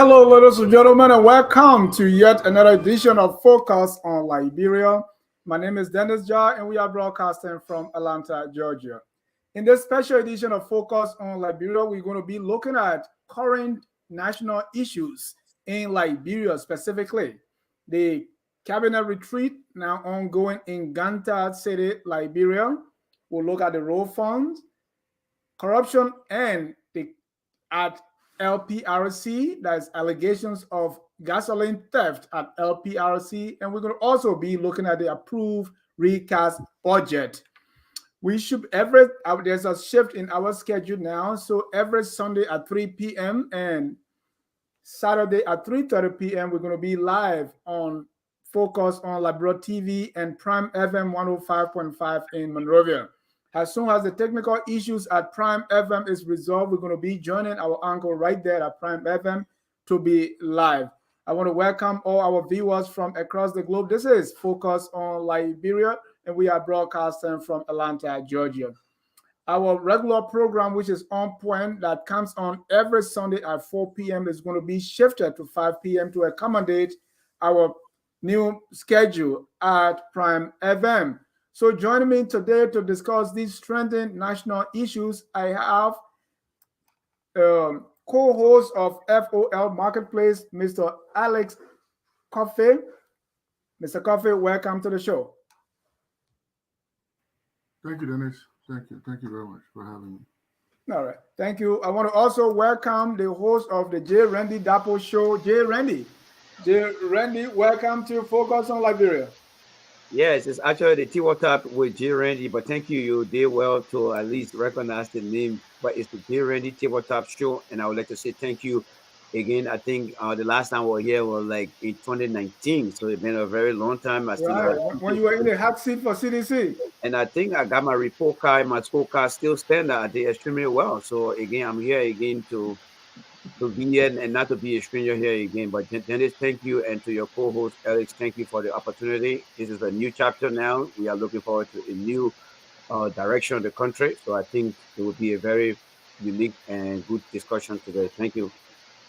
Hello, ladies and gentlemen, and welcome to yet another edition of Focus on Liberia. My name is Dennis Jar, and we are broadcasting from Atlanta, Georgia. In this special edition of Focus on Liberia, we're going to be looking at current national issues in Liberia, specifically the cabinet retreat now ongoing in Ganta City, Liberia. We'll look at the road funds, corruption, and at LPRC, that's allegations of gasoline theft at LPRC, and we're going to also be looking at the approved recast budget. We should there's a shift in our schedule now, so every Sunday at 3 p.m. and Saturday at 3:30 p.m. we're going to be live on Focus on Liberia TV and Prime FM 105.5 in Monrovia. As soon as the technical issues at Prime FM is resolved, we're going to be joining our uncle right there at Prime FM to be live. I want to welcome all our viewers from across the globe. This is Focus on Liberia, and we are broadcasting from Atlanta, Georgia. Our regular program, which is on point, that comes on every Sunday at 4 p.m., is going to be shifted to 5 p.m. to accommodate our new schedule at Prime FM. So joining me today to discuss these trending national issues, I have co-host of FOL Marketplace, Mr. Alex Coffey. Mr. Coffey, welcome to the show. Thank you, Dennis. Thank you. Thank you very much for having me. All right. Thank you. I want to also welcome the host of the J. Randy Dapo Show, J. Randy. J. Randy, welcome to Focus on Liberia. Yes, it's actually the T-Top with J. Randy, but thank you. You did well to at least recognize the name, but it's the J. Randy T-Top Show, and I would like to say thank you again. I think the last time we were here was like in 2019, so it's been a very long time. When you were in the hot seat for CDC. And I think I got my report card, my scorecard still standard. I did extremely well. So again, I'm here again to be here and not to be a stranger here again. But Dennis, thank you, and to your co-host Alex, thank you for the opportunity. This is a new chapter now. We are looking forward to a new direction of the country. So I think it will be a very unique and good discussion today. Thank you.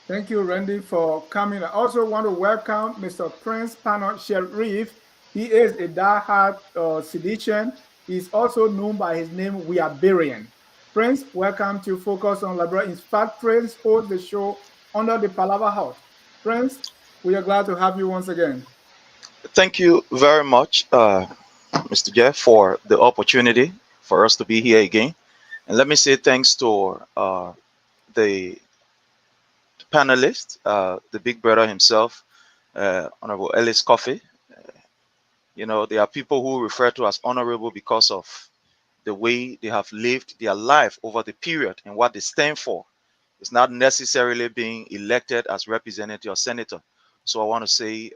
Thank you, Randy, for coming. I also want to welcome Mr. Prince Panot Sharif. He is a diehard Sidician. He's also known by his name, We Are Barian. Prince, welcome to Focus on Liberia. In fact, Prince holds the show under the Palava House. Prince, we are glad to have you once again. Thank you very much, Mr. Jeff, for the opportunity for us to be here again. And let me say thanks to the panelist, the big brother himself, Honorable Ellis Coffey. You know, there are people who refer to as honorable because of the way they have lived their life over the period and what they stand for. It's not necessarily being elected as representative or senator. So I want to say,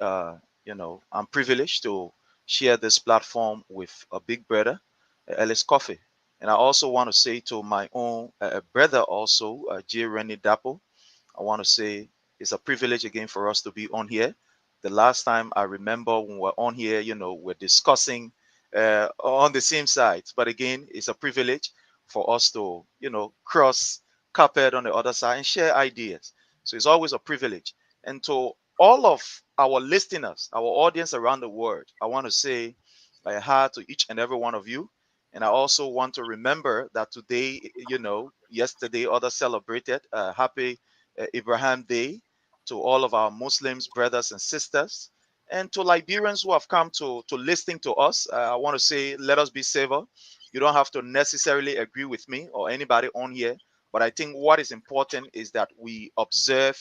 you know, I'm privileged to share this platform with a big brother, Ellis Coffey. And I also want to say to my own brother also, J. Randy Dapo, I want to say it's a privilege again for us to be on here. The last time I remember when we were on here, you know, we're discussing on the same sides. But again, it's a privilege for us to, you know, cross carpet on the other side and share ideas. So it's always a privilege. And to all of our listeners, our audience around the world, I want to say hi to each and every one of you. And I also want to remember that today, you know, yesterday others celebrated happy Abraham Day to all of our Muslims, brothers and sisters. And to Liberians who have come to listening to us, I want to say, let us be civil. You don't have to necessarily agree with me or anybody on here, but I think what is important is that we observe,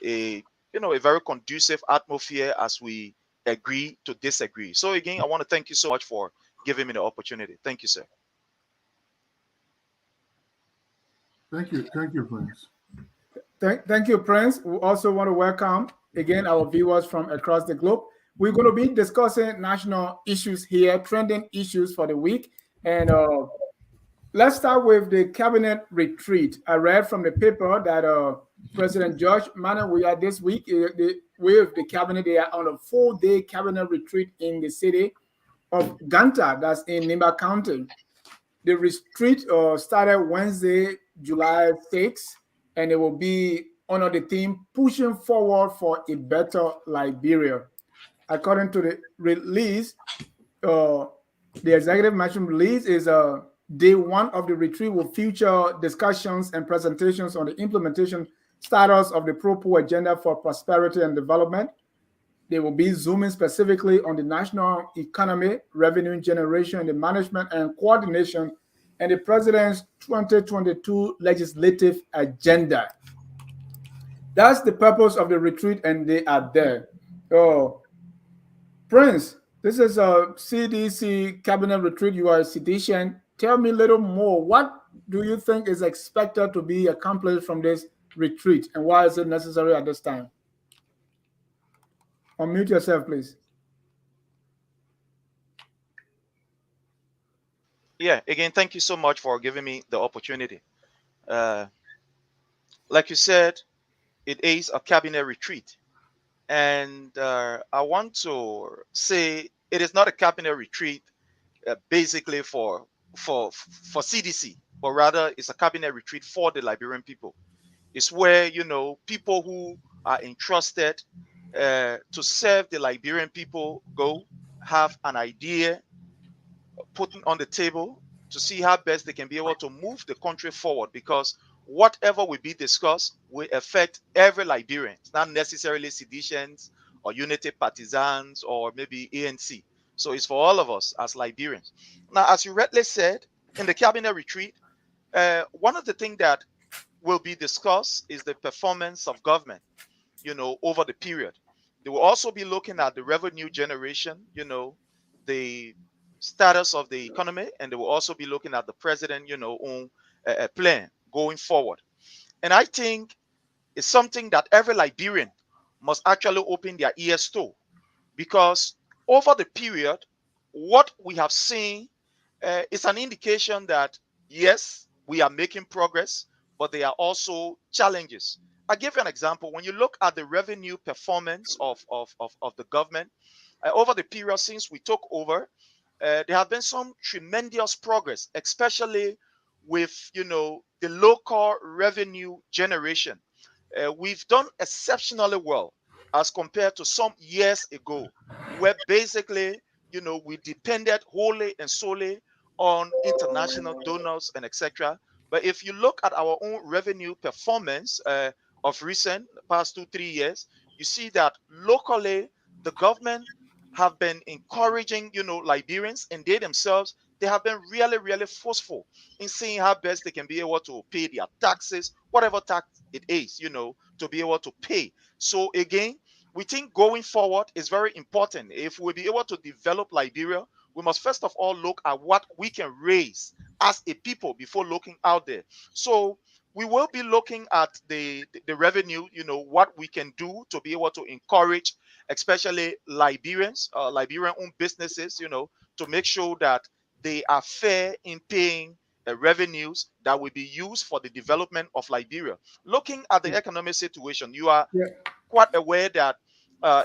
a very conducive atmosphere as we agree to disagree. So again, I want to thank you so much for giving me the opportunity. Thank you, sir. Thank you, Prince. Thank you, Prince. We also want to welcome again our viewers from across the globe. We're going to be discussing national issues here, trending issues for the week. And let's start with the cabinet retreat. I read from the paper that President George Manneh, we are this week with the cabinet. They are on a 4-day cabinet retreat in the city of Ganta, that's in Nimba County. The retreat started Wednesday, July 6th, and it will be under the theme Pushing Forward for a Better Liberia. According to the release, the executive management release is day one of the retreat will feature discussions and presentations on the implementation status of the Pro-Po agenda for prosperity and development. They will be zooming specifically on the national economy, revenue generation, the management and coordination, and the president's 2022 legislative agenda. That's the purpose of the retreat, and they are there. Oh, Prince, this is a CDC cabinet retreat. You are a citizen. Tell me a little more. What do you think is expected to be accomplished from this retreat, and why is it necessary at this time? Unmute yourself, please. Yeah, again, thank you so much for giving me the opportunity. Like you said, it is a cabinet retreat. And I want to say it is not a cabinet retreat basically for CDC, but rather it's a cabinet retreat for the Liberian people. It's where, you know, people who are entrusted to serve the Liberian people go, have an idea, putting on the table to see how best they can be able to move the country forward, because whatever will be discussed will affect every Liberian. It's not necessarily seditions or unity partisans or maybe ANC. So it's for all of us as Liberians. Now, as you rightly said, in the cabinet retreat, one of the things that will be discussed is the performance of government, you know, over the period. They will also be looking at the revenue generation, you know, the status of the economy, and they will also be looking at the president, you know, own plan going forward. And I think it's something that every Liberian must actually open their ears to, because over the period, what we have seen is an indication that, yes, we are making progress, but there are also challenges. I'll give you an example. When you look at the revenue performance of the government, over the period since we took over, there have been some tremendous progress, especially with, you know, the local revenue generation. We've done exceptionally well as compared to some years ago, where basically, you know, we depended wholly and solely on international donors and etc. But if you look at our own revenue performance of recent past 2-3 years, you see that locally the government have been encouraging, you know, Liberians, and they themselves, they have been really forceful in seeing how best they can be able to pay their taxes, whatever tax it is, you know, to be able to pay. So again, we think going forward is very important. If we'll be able to develop Liberia, we must first of all look at what we can raise as a people before looking out there. So we will be looking at the revenue, you know, what we can do to be able to encourage, especially Liberians, Liberian-owned businesses, you know, to make sure that they are fair in paying revenues that will be used for the development of Liberia. Looking at the economic situation, you are quite aware that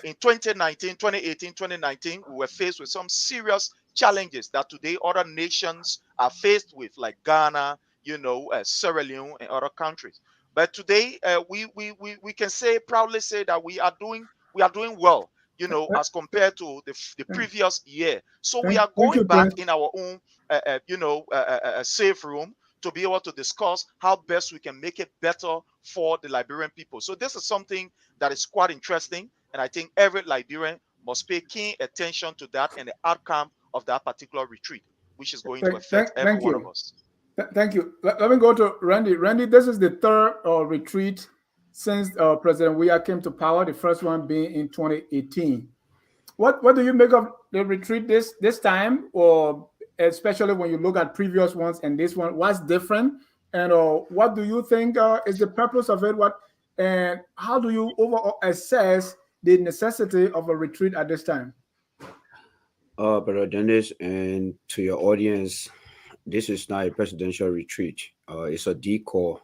in 2018, 2019, we were faced with some serious challenges that today other nations are faced with, like Ghana, you know, Sierra Leone and other countries. But today, we can proudly say that we are doing well, you know, as compared to the previous year. So we are going back in our own, you know, safe room to be able to discuss how best we can make it better for the Liberian people. So this is something that is quite interesting, and I think every Liberian must pay keen attention to that and the outcome of that particular retreat, which is going to affect every one of us. Thank you. Let me go to Randy. Randy, this is the third retreat since President Weah came to power, the first one being in 2018. What do you make of the retreat this time, or especially when you look at previous ones and this one? What's different, and what do you think is the purpose of it? And how do you overall assess the necessity of a retreat at this time? Brother Dennis, and to your audience, this is not a presidential retreat. It's a decoy.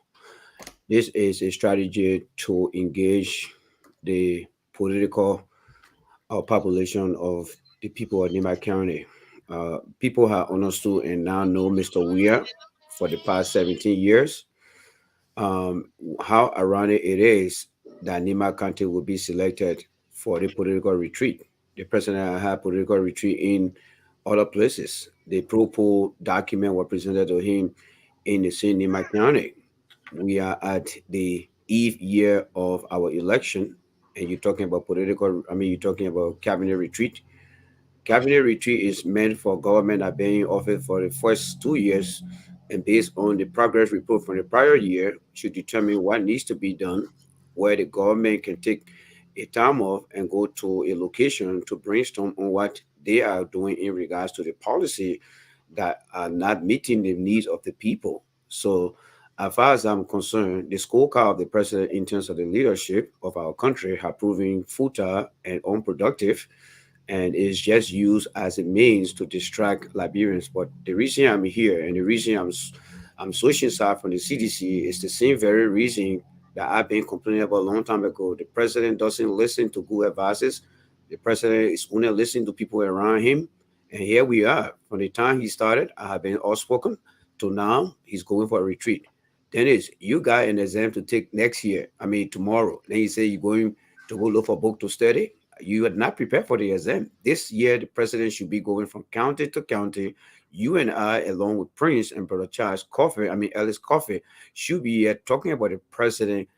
This is a strategy to engage the political population of the people of Nimba County. People have understood and now know Mr. Weah for the past 17 years. how ironic it is that Nima County will be selected for the political retreat. The president had political retreat in other places. The propos document was presented to him in the same Nima County. We are at the eve year of our election, and you're talking about political, I mean, you're talking about cabinet retreat. Cabinet retreat is meant for government that been in office for the first 2 years, and based on the progress report from the prior year, should determine what needs to be done, where the government can take a time off and go to a location to brainstorm on what they are doing in regards to the policy that are not meeting the needs of the people. So, as far as I'm concerned, the scorecard of the president in terms of the leadership of our country have proven futile and unproductive, and is just used as a means to distract Liberians. But the reason I'm here and the reason I'm switching side from the CDC is the same very reason that I've been complaining about a long time ago. The president doesn't listen to good advices. The president is only listening to people around him. And here we are. From the time he started, I have been outspoken to now he's going for a retreat. Dennis, you got an exam to take next year. I mean tomorrow. Then you say you're going to go look for a book to study. You are not prepared for the exam. This year, the president should be going from county to county. You and I, along with Prince and Brother Charles Coffee, I mean Ellis Coffee, should be talking about the president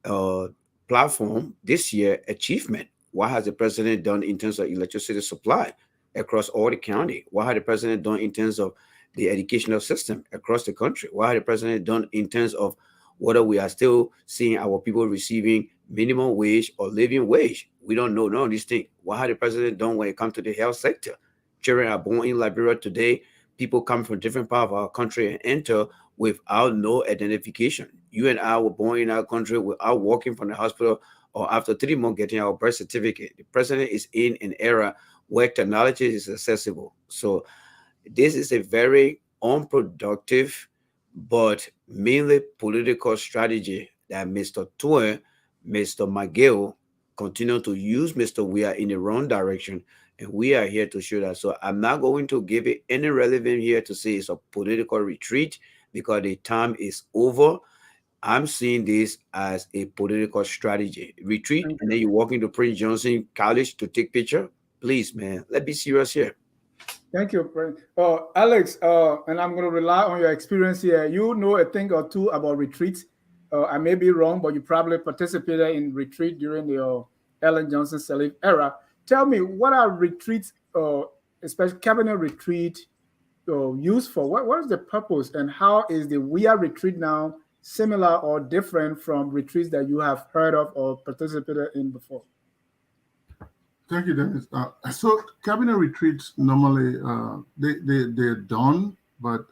uh, platform this year achievement. What has the president done in terms of electricity supply across all the county? What has the president done in terms of the educational system across the country? What has the president done in terms of whether we are still seeing our people receiving minimum wage or living wage? We don't know none of these things. What has the president done when it comes to the health sector? Children are born in Liberia today. People come from different parts of our country and enter without no identification. You and I were born in our country without walking from the hospital or after 3 months getting our birth certificate. The president is in an era where technology is accessible. So this is a very unproductive but mainly political strategy that Mr. Tue, Mr. McGill continue to use Mr. We are in the wrong direction, and we are here to show that. So I'm not going to give it any relevance here to say it's a political retreat because the time is over. I'm seeing this as a political strategy. Retreat, Thank and you. then you walk into Prince Johnson College to take picture. Please, man, let's be serious here. Thank you, Prince. Alex, and I'm going to rely on your experience here. You know a thing or two about retreats. I may be wrong, but you probably participated in retreat during the Ellen Johnson Sirleaf era. Tell me, what are retreats, especially cabinet retreat, used for? What is the purpose, and how is the WIA retreat now similar or different from retreats that you have heard of or participated in before? Thank you, Dennis. So cabinet retreats normally they're done, but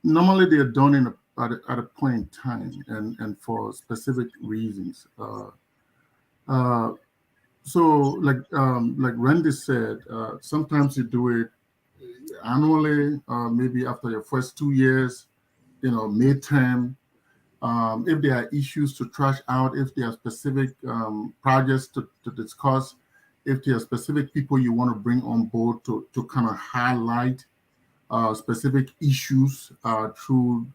normally they're done at a point in time and for specific reasons. So like Randy said, sometimes you do it annually, maybe after your first 2 years, midterm. If there are issues to trash out, if there are specific projects to discuss, if there are specific people you want to bring on board to kind of highlight specific issues through,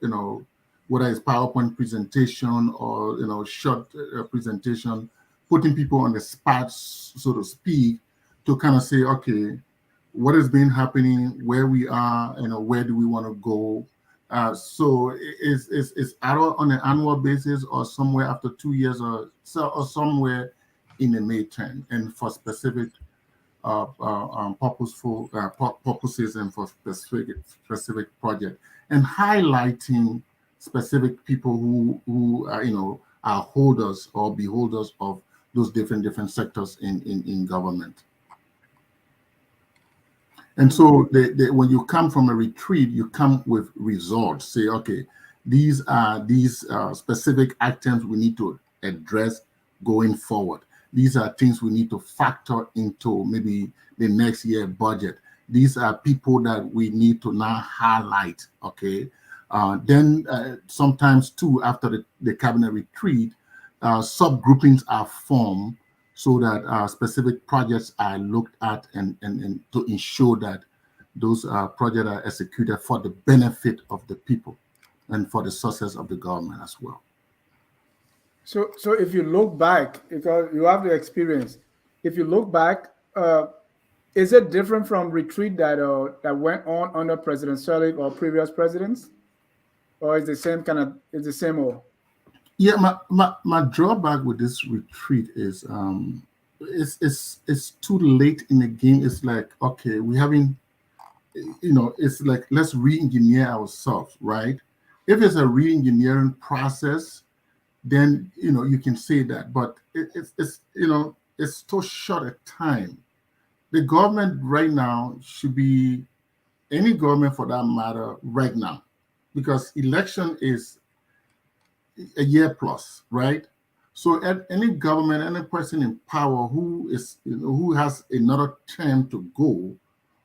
whether it's PowerPoint presentation or, short presentation, putting people on the spot, so to speak, to kind of say, okay, what has been happening, where we are, where do we want to go? So it's either on an annual basis or somewhere after 2 years or somewhere in the midterm, and for specific purposes and for specific project, and highlighting specific people who are holders or beholders of those different sectors in government. And so when you come from a retreat, you come with results. Say, okay, these are specific items we need to address going forward. These are things we need to factor into maybe the next year budget. These are people that we need to now highlight, okay? Then sometimes too, after the cabinet retreat, subgroupings are formed so that specific projects are looked at and to ensure that those projects are executed for the benefit of the people. and for the success of the government as well. So if you look back, because you have the experience, if you look back, is it different from retreat that went on under President Sirleaf or previous presidents, or is the same kind of? It's the same old? Yeah, my drawback with this retreat is it's too late in the game. It's like, okay, we haven't, it's like, let's re-engineer ourselves, right? If it's a re-engineering process, then you can say that, but it's too short a time. The government right now should be, any government for that matter right now, because election is a year plus, right? So at any government, any person in power who has another term to go,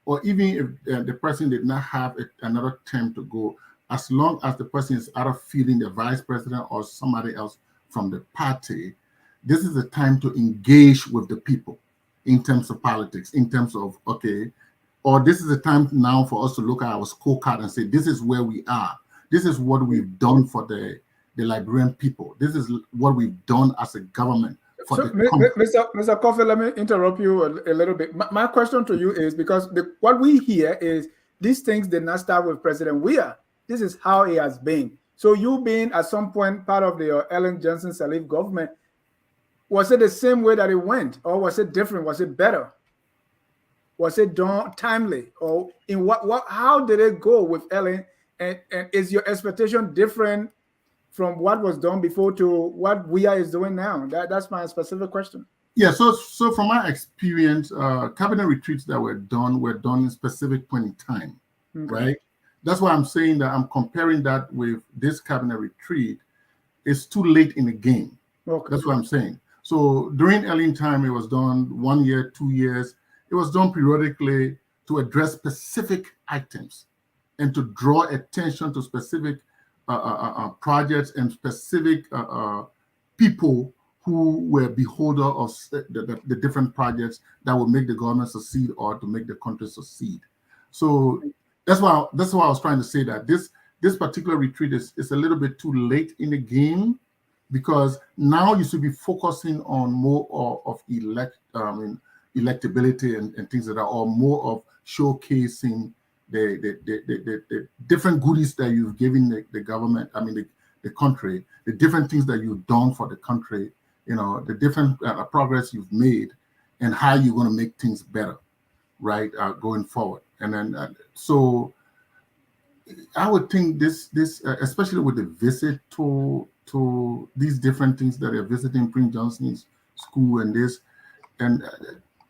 or even if the person did not have another term to go, as long as the person is either feeling the vice president or somebody else from the party, this is the time to engage with the people in terms of politics, in terms of, okay, or this is the time now for us to look at our scorecard and say, this is where we are. This is what we've done for the Liberian people. This is what we've done as a government for the country. Mr. Coffey, let me interrupt you a little bit. My question to you is, because what we hear is these things did not start with President Weah. This is how it has been. So you being at some point part of the Ellen Johnson Sirleaf government, was it the same way that it went, or was it different? Was it better? Was it done timely, or in what? How did it go with Ellen? And is your expectation different from what was done before to what Weah is doing now? That's my specific question. Yeah. So from my experience, cabinet retreats that were done in specific point in time, right? That's why I'm saying that I'm comparing that with this cabinet retreat. It's too late in the game. Okay. That's what I'm saying. So during Ellen time, it was done 1 year, 2 years. It was done periodically to address specific items and to draw attention to specific projects and specific people who were beholder of the different projects that will make the government succeed or to make the country succeed. So that's why I was trying to say that this particular retreat is a little bit too late in the game, because now you should be focusing on more of electability and things like that, or more of showcasing the different goodies that you've given the government, the country, the different things that you've done for the country, the different progress you've made, and how you're going to make things better, right, going forward. And then, so I would think this especially with the visit to these different things that are visiting Prince Johnson's school and this, and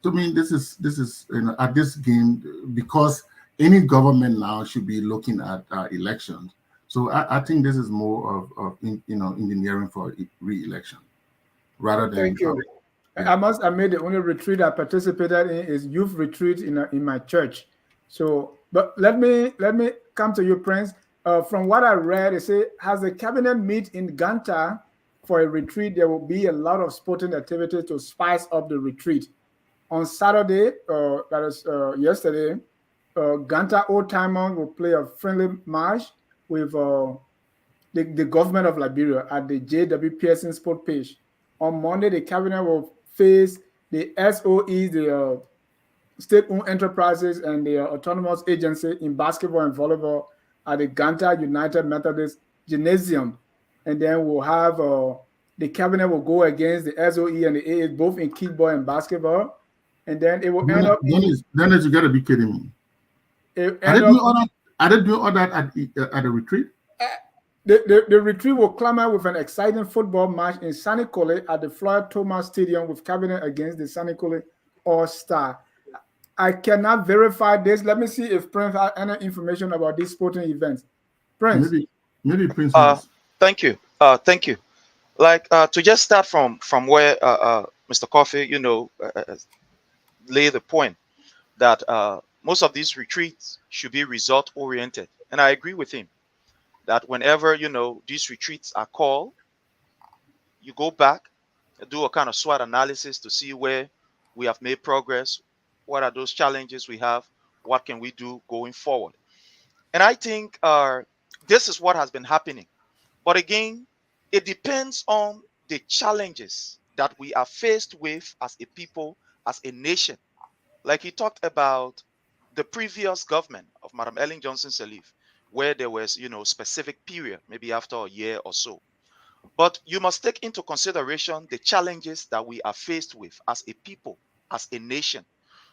to me, this is at this game, because any government now should be looking at elections. So I think this is more of engineering for re-election rather than. Thank you. Yeah. I must admit, the only retreat I participated in is youth retreat in my church. So, but let me come to you, Prince. From what I read, it says, has the cabinet meet in Ganta for a retreat, there will be a lot of sporting activity to spice up the retreat. On Saturday, that is yesterday, Ganta Old Timer will play a friendly match with the government of Liberia at the J.W. Pearson Sport Page. On Monday, the cabinet will face the SOEs, the state-owned enterprises, and the autonomous agency in basketball and volleyball at the Ganta United Methodist Gymnasium. And then we'll have the cabinet will go against the SOE and the AA, both in kickball and basketball. And then it will end up. Dennis, you got to be kidding me. Are they doing all that at a retreat? The retreat will climb with an exciting football match in Sanikole at the Floyd Thomas Stadium with cabinet against the Sanikole All-Star. I cannot verify this. Let me see if Prince has any information about these sporting events. Prince. Maybe Prince. Thank you. Thank you. Like to just start from where Mr. Coffey, lay the point that most of these retreats should be result oriented, and I agree with him that whenever these retreats are called, you go back and do a kind of SWOT analysis to see where we have made progress, what are those challenges we have, what can we do going forward. And I think this is what has been happening. But again, it depends on the challenges that we are faced with as a people, as a nation. Like he talked about the previous government of Madam Ellen Johnson Sirleaf, where there was, specific period, maybe after a year or so. But you must take into consideration the challenges that we are faced with as a people, as a nation.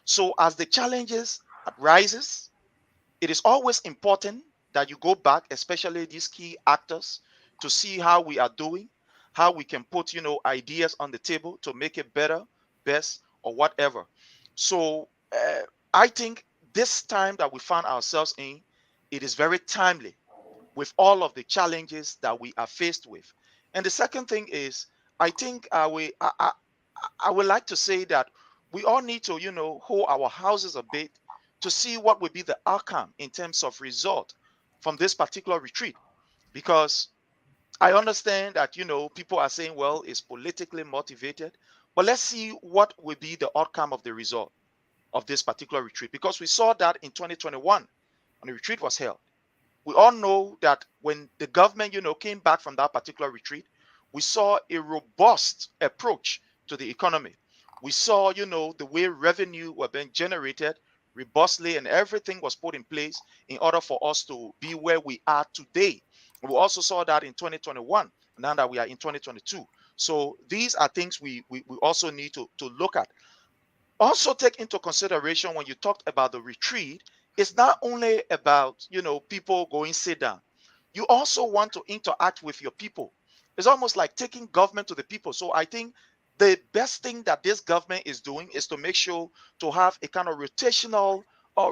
So as the challenges rises, it is always important that you go back, especially these key actors, to see how we are doing, how we can put, ideas on the table to make it better, best, or whatever. So I think this time that we find ourselves in, it is very timely with all of the challenges that we are faced with. And the second thing is, I think I would like to say that we all need to, hold our houses a bit to see what would be the outcome in terms of result from this particular retreat. Because I understand that, people are saying, well, it's politically motivated, but let's see what will be the outcome of the result of this particular retreat. Because we saw that in 2021 when the retreat was held. We all know that when the government, came back from that particular retreat, we saw a robust approach to the economy. We saw, the way revenue were being generated robustly and everything was put in place in order for us to be where we are today. We also saw that in 2021, now that we are in 2022. So these are things we also need to look at. Also take into consideration when you talked about the retreat, it's not only about people going sit down. You also want to interact with your people. It's almost like taking government to the people. So I think the best thing that this government is doing is to make sure to have a kind of rotational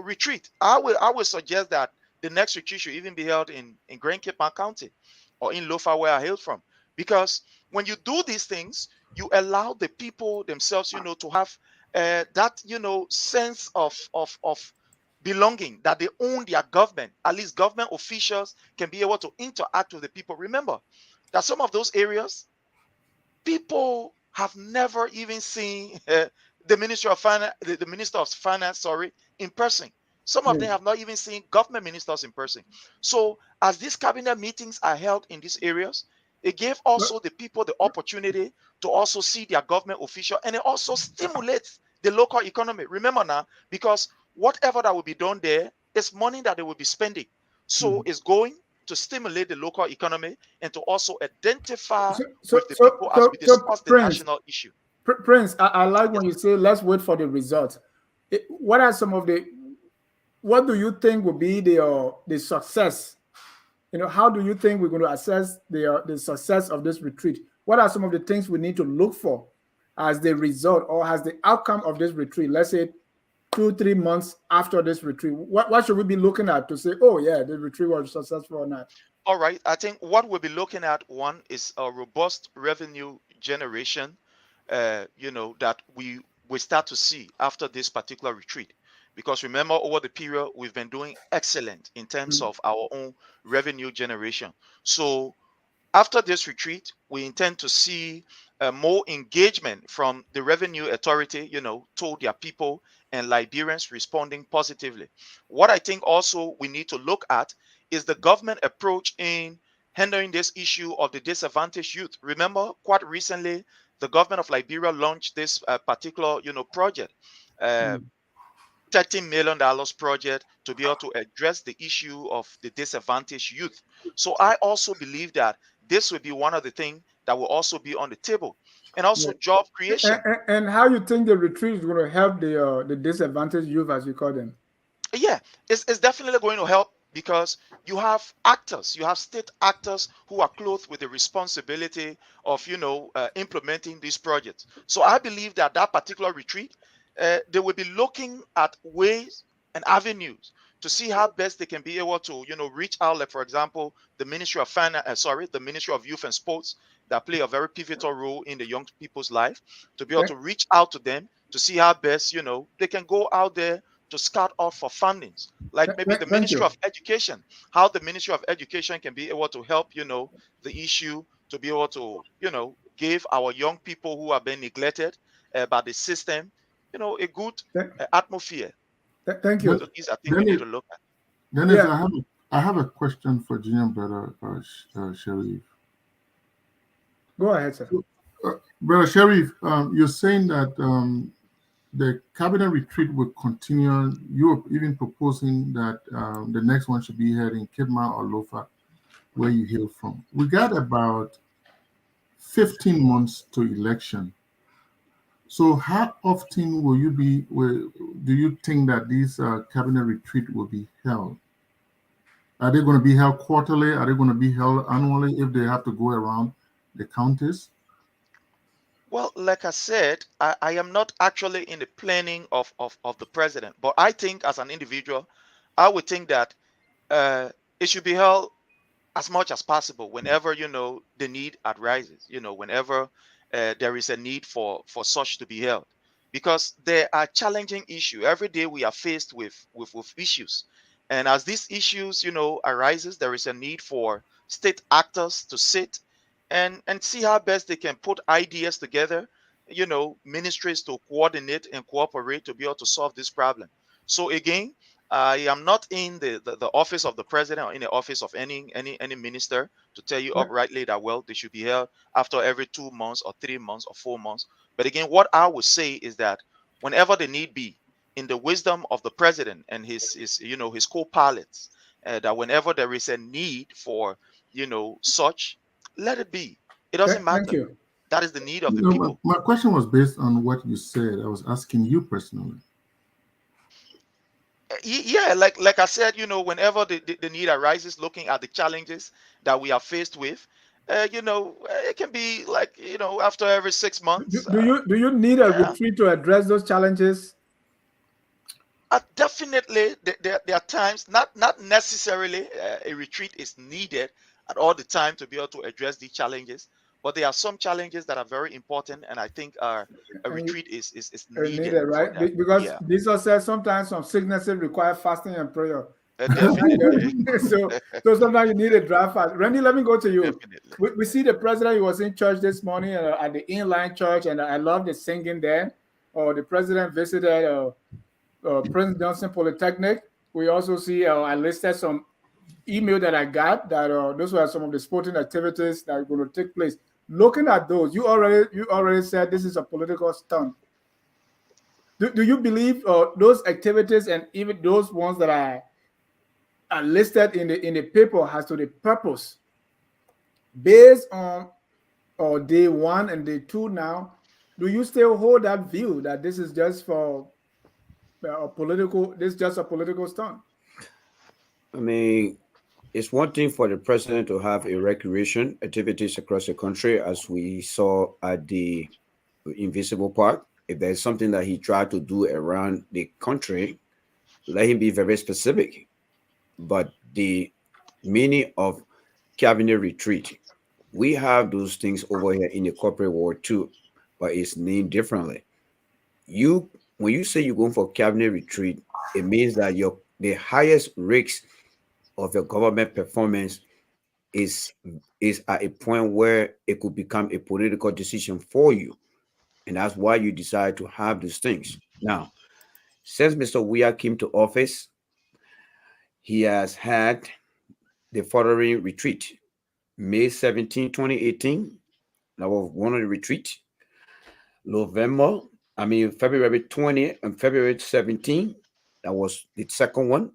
retreat. I would suggest that the next retreat should even be held in Grand Cape County or in Lofa, where I hail from, because when you do these things, you allow the people themselves, to have that sense of belonging, that they own their government. At least government officials can be able to interact with the people. Remember that some of those areas, people have never even seen the minister of finance, the minister of finance, sorry, in person. Some of them Yes. have not even seen government ministers in person. So as these cabinet meetings are held in these areas, it gave But, also the people the opportunity to also see their government official, and it also stimulates the local economy. Remember now, because whatever that will be done there is money that they will be spending. So mhm. it's going to stimulate the local economy and to also identify so, so, with the so, people as so, we so discuss the Prince, national issue. Prince, I like Yes, when you sir. say let's wait for the results. What are some of the, what do you think will be the success? How do you think we're going to assess the success of this retreat? What are some of the things we need to look for as the result or as the outcome of this retreat? Let's say 2, 3 months after this retreat. What should we be looking at to say, oh yeah, the retreat was successful or not? All right. I think what we'll be looking at, one is a robust revenue generation, that we start to see after this particular retreat. Because remember, over the period, we've been doing excellent in terms Mm. of our own revenue generation. So after this retreat, we intend to see more engagement from the Revenue Authority, to their people, and Liberians responding positively. What I think also we need to look at is the government approach in handling this issue of the disadvantaged youth. Remember, quite recently, the government of Liberia launched this particular, project. Uh, Mm. $30 million project to be able to address the issue of the disadvantaged youth. So I also believe that this will be one of the things that will also be on the table, and Yeah. also job And, creation. and how you think the retreat is going to help the disadvantaged youth, as you call them? Yeah, it's definitely going to help because you have actors, you have state actors who are clothed with the responsibility of, implementing these projects. So I believe that that particular retreat, they will be looking at ways and avenues to see how best they can be able to, reach out. Like for example, the Ministry of Finance, the Ministry of Youth and Sports, that play a very pivotal role in the young people's life, to be able Th- to reach out to them to see how best, they can go out there to scout out for fundings, like maybe the Thank Ministry you. of Education, how the Ministry of Education can be able to help, the issue to be able to, give our young people who are being neglected by the system, a good Th- atmosphere. thank Then, you. So these are things we then need it, to look at. then is Yeah. I have I have a question for Junior Brother Sharif. Go ahead, sir. Brother Sharif, you're saying that the cabinet retreat will continue. You're even proposing that the next one should be held in Kidma or Lofa, where you hail from. We got about 15 months to election. So how often will you be, do you think that these cabinet retreat will be held? Are they going to be held quarterly? Are they going to be held annually if they have to go around the counties? Well, like I said, I am not actually in the planning of the president, but I think as an individual, I would think that it should be held as much as possible whenever the need arises, whenever there is a need for such to be held, because there are challenging issues every day. We are faced with issues, and as these issues arises, there is a need for state actors to sit and see how best they can put ideas together, ministries to coordinate and cooperate to be able to solve this problem. So again, I am not in the office of the president or in the office of any minister to tell you uprightly that, well, they should be held after every 2 months or 3 months or 4 months. But again, what I would say is that whenever the need be, in the wisdom of the president and his co-pilots, that whenever there is a need for such, let it be. It doesn't Thank matter. you. That is the need of the No, people. my question was based on what you said. I was asking you personally. Yeah, like I said, whenever the need arises, looking at the challenges that we are faced with, it can be like, after every 6 months. Do you need a Yeah, retreat to address those challenges? definitely there are times, not necessarily a retreat is needed at all the time to be able to address these challenges, but there are some challenges that are very important, and I think a And you retreat is are needed needed, for right? that. Because Yeah, Jesus says sometimes some sicknesses require fasting and prayer. definitely. So sometimes you need a dry fast. Randy, let me go to you. Definitely. We see the president. He was in church this morning at the inline church, and I love the singing there. Or the president visited Prince Johnson Polytechnic. We also see I listed some email that I got that those were some of the sporting activities that are going to take place. Looking at those, you already said this is a political stunt. Do you believe those activities and even those ones that are listed in the paper has to the purpose based on day one and day two now? Do you still hold that view that this is just for a political? This is just a political stunt? I mean, it's one thing for the president to have a recreation activities across the country, as we saw at the Invisible Park. If there's something that he tried to do around the country, let him be very specific. But the meaning of cabinet retreat, we have those things over here in the corporate world too, but it's named differently. You When you say you're going for cabinet retreat, it means that the highest risk of your government performance is is at a point where it could become a political decision for you, and that's why you decide to have these things. Now, since Mr. Weah came to office, he has had the following retreat: May 17, 2018, that was one of the retreat. February 20 and February 17, that was the second one.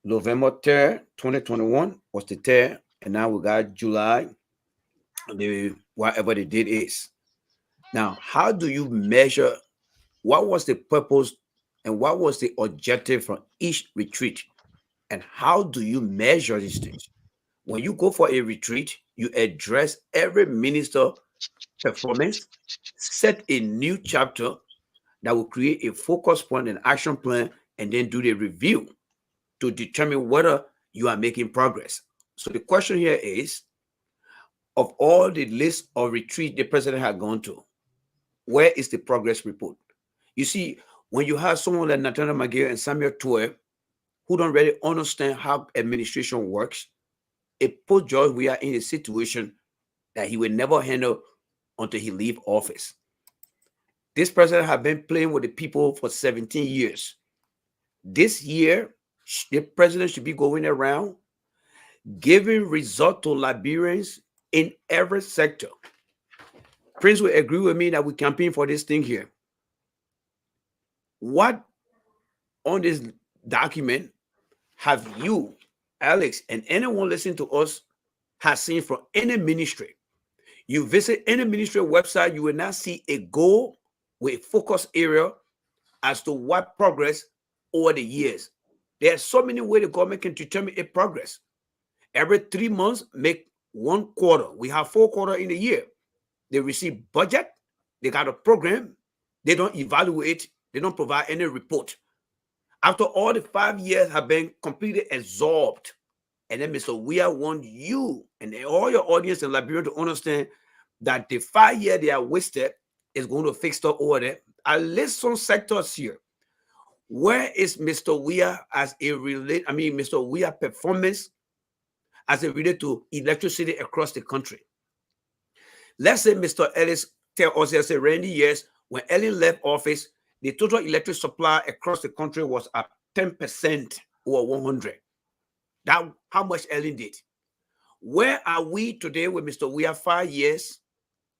November 3rd, 2021 was the third, and now we got July, whatever the date is. Now, how do you measure what was the purpose and what was the objective from each retreat? And how do you measure these things? When you go for a retreat, you address every minister performance, set a new chapter that will create a focus point and action plan, and then do the review to determine whether you are making progress. So the question here is, of all the list of retreat the president had gone to, where is the progress report? You see, when you have someone like Nathaniel McGill and Samuel Toy who don't really understand how administration works, it puts George Weah in a situation that he will never handle until he leave office. This president has been playing with the people for 17 years. This year, The president should be going around giving result to Liberians in every sector. Prince will agree with me that we campaign for this thing here. What on this document have you, Alex, and anyone listening to us has seen from any ministry? You visit any ministry website, you will not see a goal with a focus area as to what progress over the years. There are so many ways the government can determine a progress. Every 3 months, make 1 quarter. We have 4 quarters in a year. They receive budget, they got a program, they don't evaluate, they don't provide any report. After all the 5 years have been completely absorbed, and then Mr. Weah want you and all your audience in Liberia to understand that the 5 years they are wasted is going to fix stuff over there. I list some sectors here. Where is Mr. Weah as a Mr. Weah performance as it related to electricity across the country? Let's say Mr. Ellis tell us there's a rainy years when Ellen left office, the total electric supply across the country was at 10% over 100. That how much Ellen did. Where are we today with Mr. Weah 5 years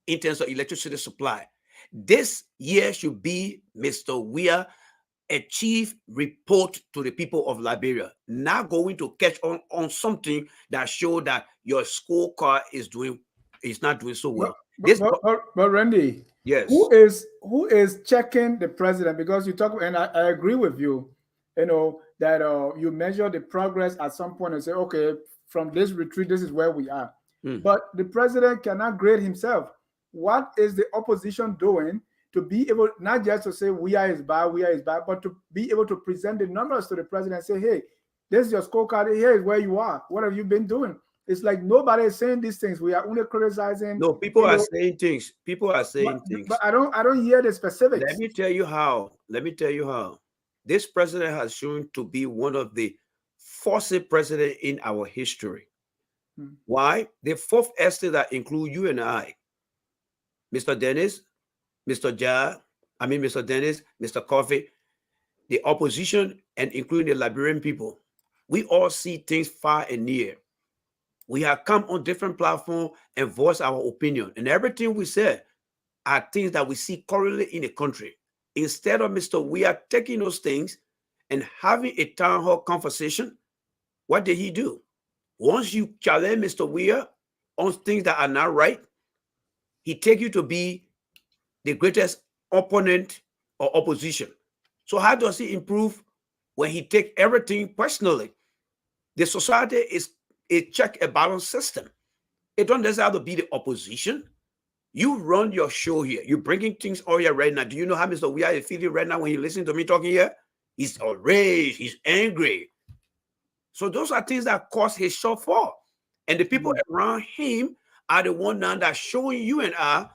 in terms of electricity supply? This year should be Mr. Weah a chief report to the people of Liberia, not going to catch on something that show that your scorecard is not doing so well. But Randy, yes, who is checking the president? Because you talk, and I agree with you. You know that you measure the progress at some point and say, okay, from this retreat, this is where we are. But the president cannot grade himself. What is the opposition doing to be able not just to say Weah is bad, but to be able to present the numbers to the president and say, hey, this is your scorecard. Here is where you are. What have you been doing? It's like nobody is saying these things. We are only criticizing. No, people are saying things. People are saying things. But I don't hear the specifics. Let me tell you how. This president has shown to be one of the forceful presidents in our history. Why? The fourth estate that include you and I, Mr. Dennis, Mr. Dennis, Mr. Coffee, the opposition, and including the Liberian people. We all see things far and near. We have come on different platforms and voice our opinion. And everything we say are things that we see currently in the country. Instead of Mr. Weah taking those things and having a town hall conversation, what did he do? Once you challenge Mr. Weah on things that are not right, he take you to be the greatest opponent or opposition. So how does he improve when he take everything personally? The society is a check and balance system. It don't necessarily have to be the opposition. You run your show here. You're bringing things all here right now. Do you know how Mr. Weah is feeling right now when he listens to me talking here? He's outraged. He's angry. So those are things that cause his shortfall. And the people around him are the one now that showing you and I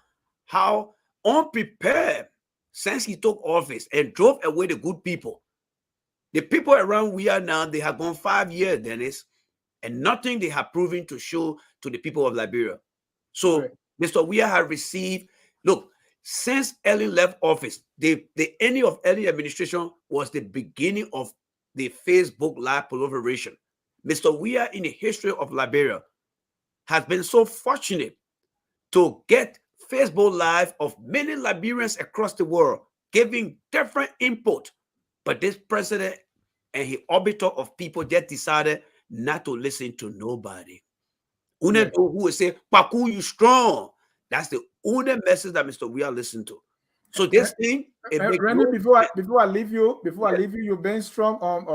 how unprepared since he took office and drove away the good people. The people around we are now, they have gone 5 years, Dennis, and nothing they have proven to show to the people of Liberia. So Mr. Weah has received, look, since Ellen left office, the ending of Ellen administration was the beginning of the Facebook Live proliferation. Mr. Weah in the history of Liberia has been so fortunate to get Facebook Live of many Liberians across the world giving different input. But this president and his orbiter of people just decided not to listen to nobody. Who will say, Paku, you strong. That's the only message that Mr. Weah listened to. So this thing, Randy, before I leave you, you've been strong on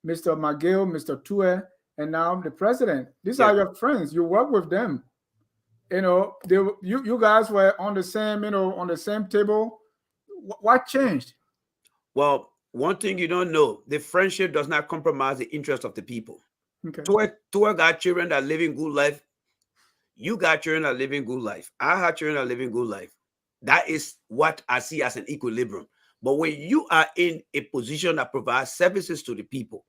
Mr. McGill, Mr. Tue, and now the president. These are your friends. You work with them. You know, you guys were on the same, on the same table. What changed? Well, one thing you don't know, the friendship does not compromise the interest of the people. Okay. Tue got children that are living good life. You got children that are living good life. I have children that are living good life. That is what I see as an equilibrium. But when you are in a position that provides services to the people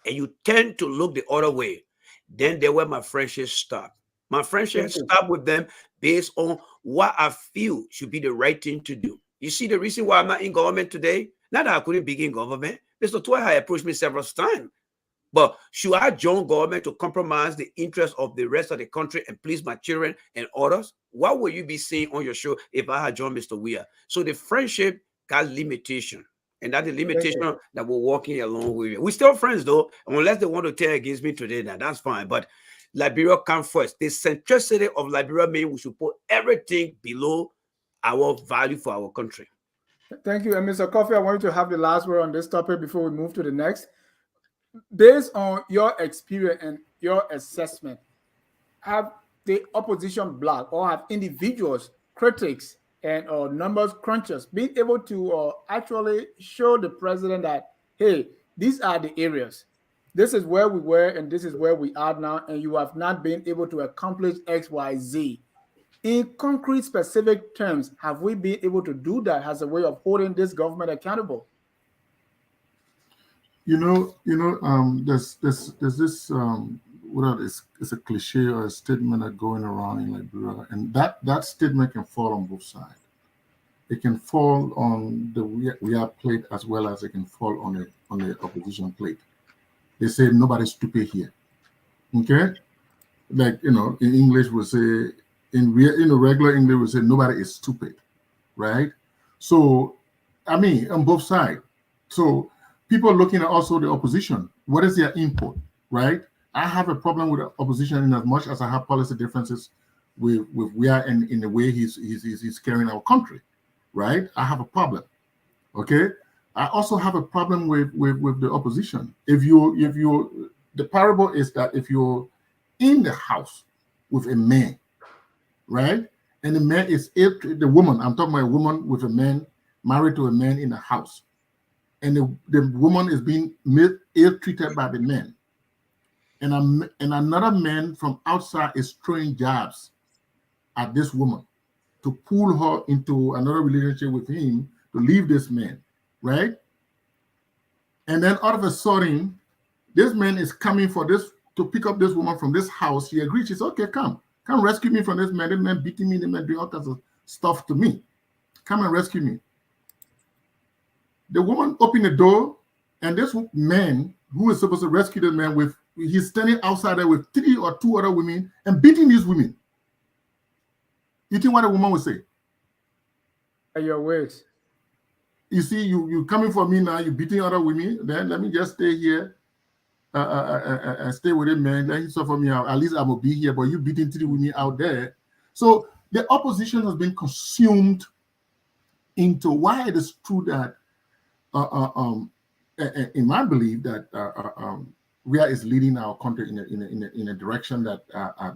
and you tend to look the other way, then there where my friendship stop. My friendship stop with them based on what I feel should be the right thing to do. You see the reason why I'm not in government today? Not that I couldn't begin government. Mr. Tue had approached me several times. But should I join government to compromise the interest of the rest of the country and please my children and others? What will you be saying on your show if I had joined Mr. Weir? So the friendship got limitation. And that's the limitation that we're walking along with. We're still friends though, unless they want to turn against me today, that's fine. But Liberia come first. The centricity of Liberia means we should put everything below our value for our country. Thank you. And Mr. Coffee, I want you to have the last word on this topic before we move to the next. Based on your experience and your assessment, have the opposition bloc or have individuals, critics, and numbers crunchers been able to actually show the president that, hey, these are the areas. This is where we were and this is where we are now, and you have not been able to accomplish X, Y, Z. In concrete, specific terms, have we been able to do that as a way of holding this government accountable? There's this it's a cliche or a statement that going around in Liberia, and that statement can fall on both sides. It can fall on the we are plate as well as it can fall on the opposition plate. They say nobody's stupid here. Okay, like in English we say in regular English we say nobody is stupid, right? So I mean on both sides. So people looking at also the opposition. What is their input, right? I have a problem with the opposition in as much as I have policy differences with Weir in the way he's carrying our country, right? I have a problem. Okay. I also have a problem with the opposition. If you the parable is that if you're in the house with a man, right? And the man is the woman, I'm talking about a woman with a man married to a man in the house. And the woman is being ill-treated by the man. And another man from outside is throwing jabs at this woman to pull her into another relationship with him to leave this man, right? And then all of a sudden, this man is coming to pick up this woman from this house. He agrees. She says, okay, come rescue me from this man. This man beating me, the man doing all kinds of stuff to me. Come and rescue me. The woman opened the door, and this man who is supposed to rescue the man he's standing outside there with 3 or 2 other women and beating these women. You think what the woman would say? Your words. You see, you coming for me now, you beating other women, then let me just stay here and stay with him, man. Let him suffer me out. At least I will be here, but you beating 3 women out there. So the opposition has been consumed into why it is true that in my belief that Weir is leading our country in a direction that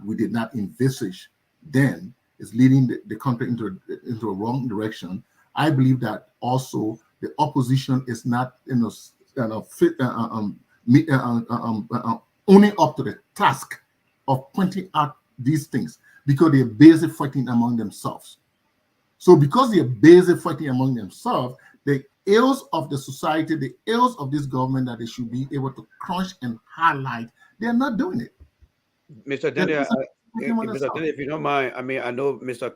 we did not envisage then, is leading the country into a wrong direction. I believe that also the opposition is not owning up to the task of pointing out these things because they're busy fighting among themselves. So because they're busy fighting among themselves, the ills of the society, the ills of this government that they should be able to crunch and highlight, they're not doing it. Mr. Daniel, if you don't mind, I mean, I know Mr.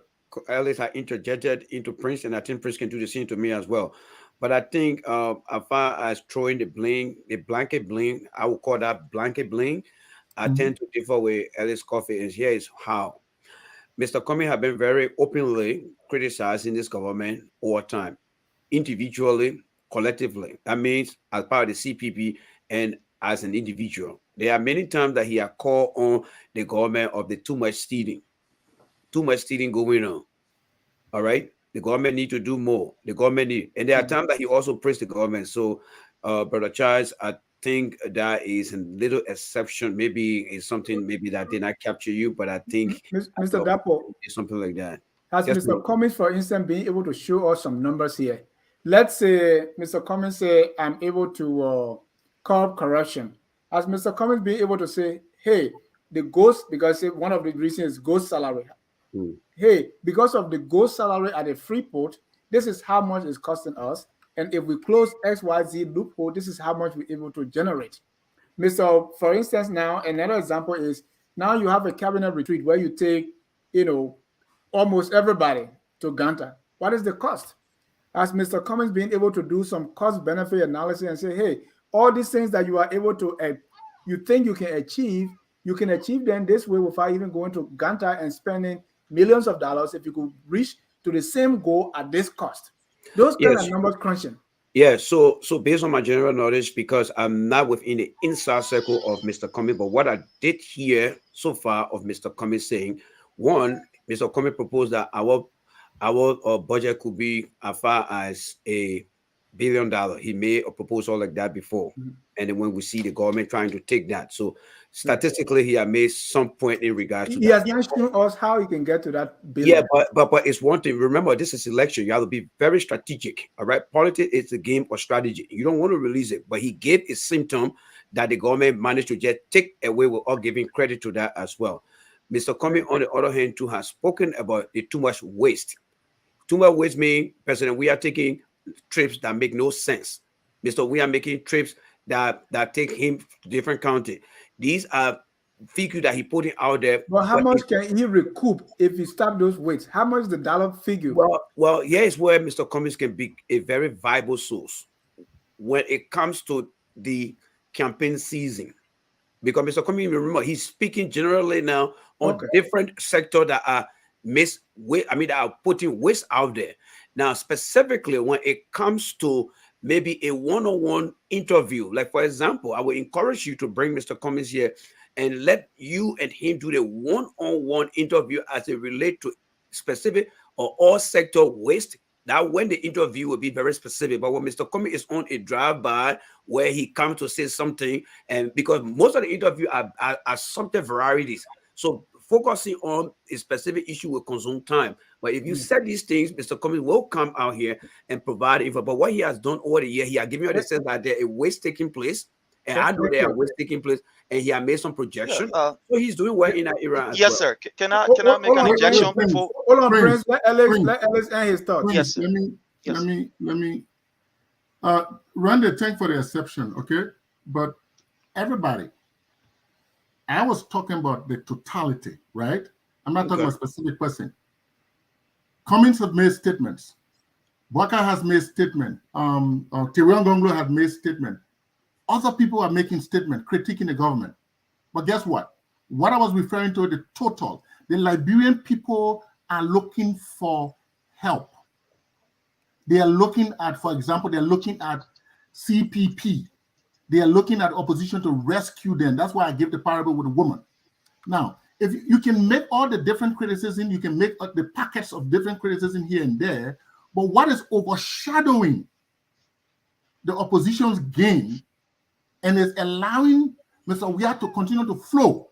Ellis had interjected into Prince, and I think Prince can do the same to me as well. But I think as far as throwing the blanket blame, I would call that blanket blame. I tend to differ with Ellis Coffee, and here is how. Mr. Comey has been very openly criticizing this government over time, individually, collectively. That means as part of the CPP and as an individual. There are many times that he has called on the government of the too much stealing going on. All right. The government need to do more. The government need, and there are times that he also praised the government. So, Brother Charles, I think that is a little exception. Maybe it's something maybe that did not capture you, but I think Mr. Dapo, something like that. Has Mr. Cummings, for instance, being able to show us some numbers here? Let's say Mr. Cummings say, I'm able to curb corruption. Has Mr. Cummings being able to say, hey, the ghost, because one of the reasons is ghost salary. Hey, because of the ghost salary at the Freeport, this is how much it's costing us. And if we close XYZ loophole, this is how much we're able to generate. For instance, now another example is now you have a cabinet retreat where you take, almost everybody to Ganta. What is the cost? As Mr. Cummings being able to do some cost-benefit analysis and say, hey, all these things that you are able to you think you can achieve them this way without even going to Ganta and spending millions of dollars if you could reach to the same goal at this cost. Those kind of Yes. numbers crunching. Yeah, so based on my general knowledge, because I'm not within the inside circle of Mr. Comey, but what I did hear so far of Mr. Comey saying, one, Mr. Comey proposed that our budget could be as far as $1 billion. He made a proposal like that before, and then when we see the government trying to take that, so statistically, he had made some point in regards to He that. has not shown us how he can get to that Yeah, billion. but it's one thing. Remember, this is election. You have to be very strategic. All right, politics is a game of strategy. You don't want to release it, but he gave a symptom that the government managed to just take away without giving credit to that as well. Mr. Comey, on the other hand, too, has spoken about the too much waste. Too much waste means, President, we are taking trips that make no sense. Mr. We are making trips that take him to different county. These are figures that he putting out there. But how much can he recoup if he stop those weights? How much the dollar figure? Well, here is where Mr. Cummings can be a very viable source when it comes to the campaign season. Because Mr. Cummings, remember, he's speaking generally now on different sectors that are that are putting waste out there. Now, specifically when it comes to maybe a one-on-one interview, like for example, I would encourage you to bring Mr. Cummings here and let you and him do the one-on-one interview as it relates to specific or all sector waste. That when the interview will be very specific. But when Mr. Comey is on a drive-by where he comes to say something, and because most of the interview are something varieties. So focusing on a specific issue will consume time. But if you set these things, Mr. Comey will come out here and provide info. But what he has done over the year, he has given you the sense that there is waste taking place. And I know there are waste taking place, and he has made some projections. So he's doing well in that era as yes, well. sir. Can I make an injection before? Hold on, Prince. Let Alex end his thoughts. Prince, Yes, let me. Randy, thank for the exception, okay? But everybody, I was talking about the totality, right? I'm not talking about a specific person. Cummings have made statements. Waka has made statement. Tirion Gonglo has made statement. Other people are making statements, critiquing the government. But guess what? What I was referring to, the total. The Liberian people are looking for help. They are looking at, for example, they're looking at CPP. They are looking at opposition to rescue them. That's why I give the parable with the woman. Now, if you can make all the different criticism, you can make the packets of different criticism here and there, but what is overshadowing the opposition's gain and is allowing Mr. Weah to continue to flow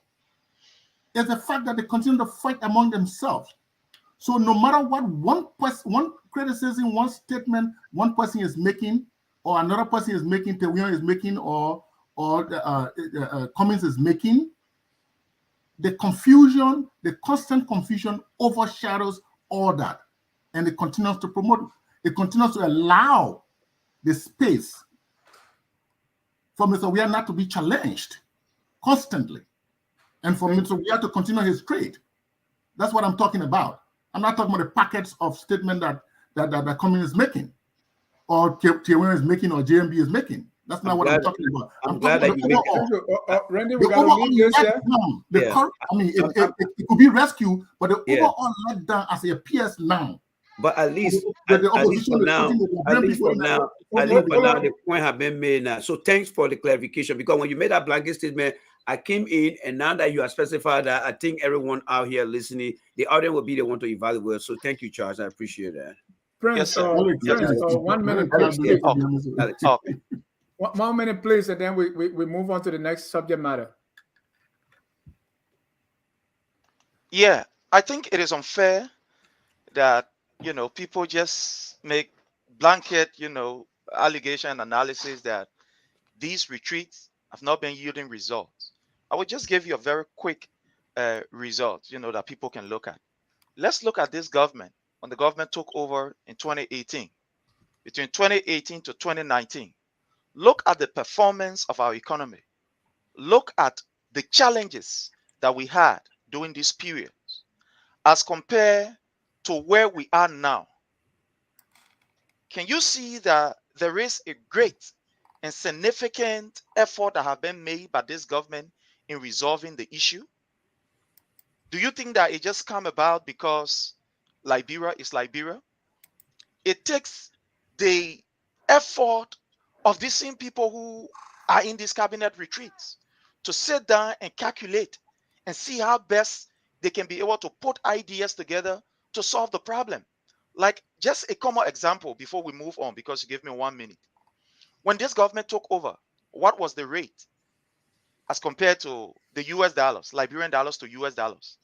is the fact that they continue to fight among themselves. So no matter what one criticism, one statement, one person is making, or another person is making, Tewion is making, or Cummings is making, the confusion, the constant confusion overshadows all that. And it continues to promote, it continues to allow the space for Mr. Weah not to be challenged constantly, and for Mr. Weah to continue his trade. That's what I'm talking about. I'm not talking about the packets of statement that Cummings is making, or Tewion is making, or JMB is making. That's not what I'm talking about. I'm glad that you make it. Randy, we got to leave this here. It could be rescue, but the overall letdown as it appears now. But at least for now, the point has been made now. So thanks for the clarification, because when you made that blanket statement, I came in, and now that you have specified that, I think everyone out here listening, the audience will be the one to evaluate. So thank you, Charles. I appreciate that. Prince, yes, Prince, 1 minute, please. Okay. 1 minute, please, and then we move on to the next subject matter. Yeah, I think it is unfair that, people just make blanket, allegation analysis that these retreats have not been yielding results. I will just give you a very quick result, that people can look at. Let's look at this government when the government took over in 2018. Between 2018 to 2019, look at the performance of our economy. Look at the challenges that we had during this period as compared to where we are now. Can you see that there is a great and significant effort that have been made by this government in resolving the issue? Do you think that it just come about because Liberia is Liberia? It takes the effort of these same people who are in these cabinet retreats to sit down and calculate and see how best they can be able to put ideas together to solve the problem. Like just a common example before we move on, because you give me 1 minute. When this government took over, what was the rate as compared to the US dollars, Liberian dollars to US dollars?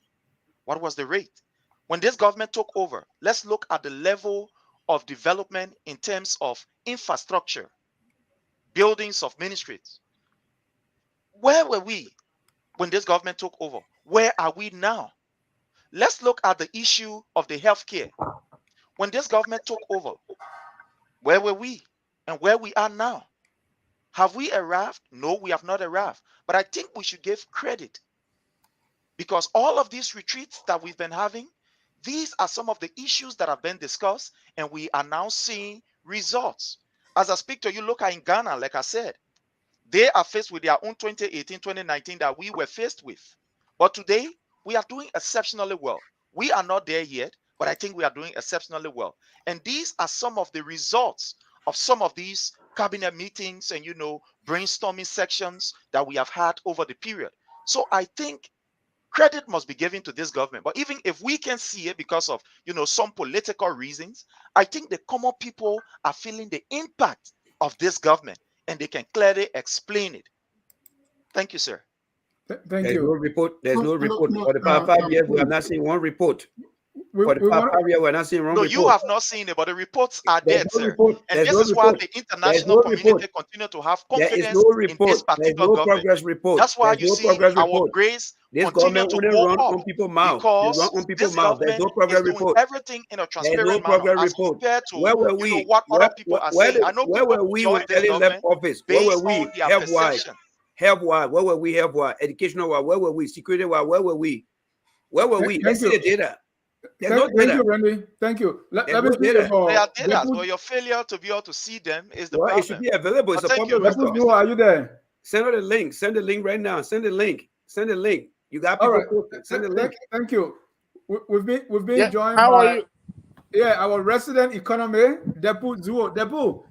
What was the rate? When this government took over, let's look at the level of development in terms of infrastructure, buildings of ministries. Where were we when this government took over? Where are we now? Let's look at the issue of the healthcare. When this government took over, where were we and where we are now? Have we arrived? No, we have not arrived. But I think we should give credit, because all of these retreats that we've been having, these are some of the issues that have been discussed, and we are now seeing results. As I speak to you, look at in Ghana, like I said, they are faced with their own 2018, 2019 that we were faced with. But today, we are doing exceptionally well. We are not there yet, but I think we are doing exceptionally well. And these are some of the results of some of these cabinet meetings and, brainstorming sections that we have had over the period. So I think credit must be given to this government. But even if we can see it because of, some political reasons, I think the common people are feeling the impact of this government, and they can clearly explain it. Thank you, sir. Thank you. No report. There's no report. no, For the past 5 years, we have not seen one report. For the past 5 years, we're not seeing one report. You have not seen it, but the reports are there, sir. Report. And this is why the international community continue to have confidence in this particular government. Progress report. That's why you see our grace continue to go up, on people's mouth. because this government is doing everything in a transparent manner as compared to what other people are saying. I know where were we when Ellen left office? Where were we? Health-wise. Health-wise. Where were we? Health-wise. Educational-wise. Where were we? Security-wise. Where were we? Where were we? Let's see the data. Thank you, Randy. Thank you. Let me see they are data, so your failure to be able to see them is the problem. It should be available. It's a public record. Are you there? Send her the link. Send the link right now. Send the link. Send the link. You got people. Right. Send the link. Thank you. We've been joined how by are you? Our resident economy, Depu Zuo. Depu,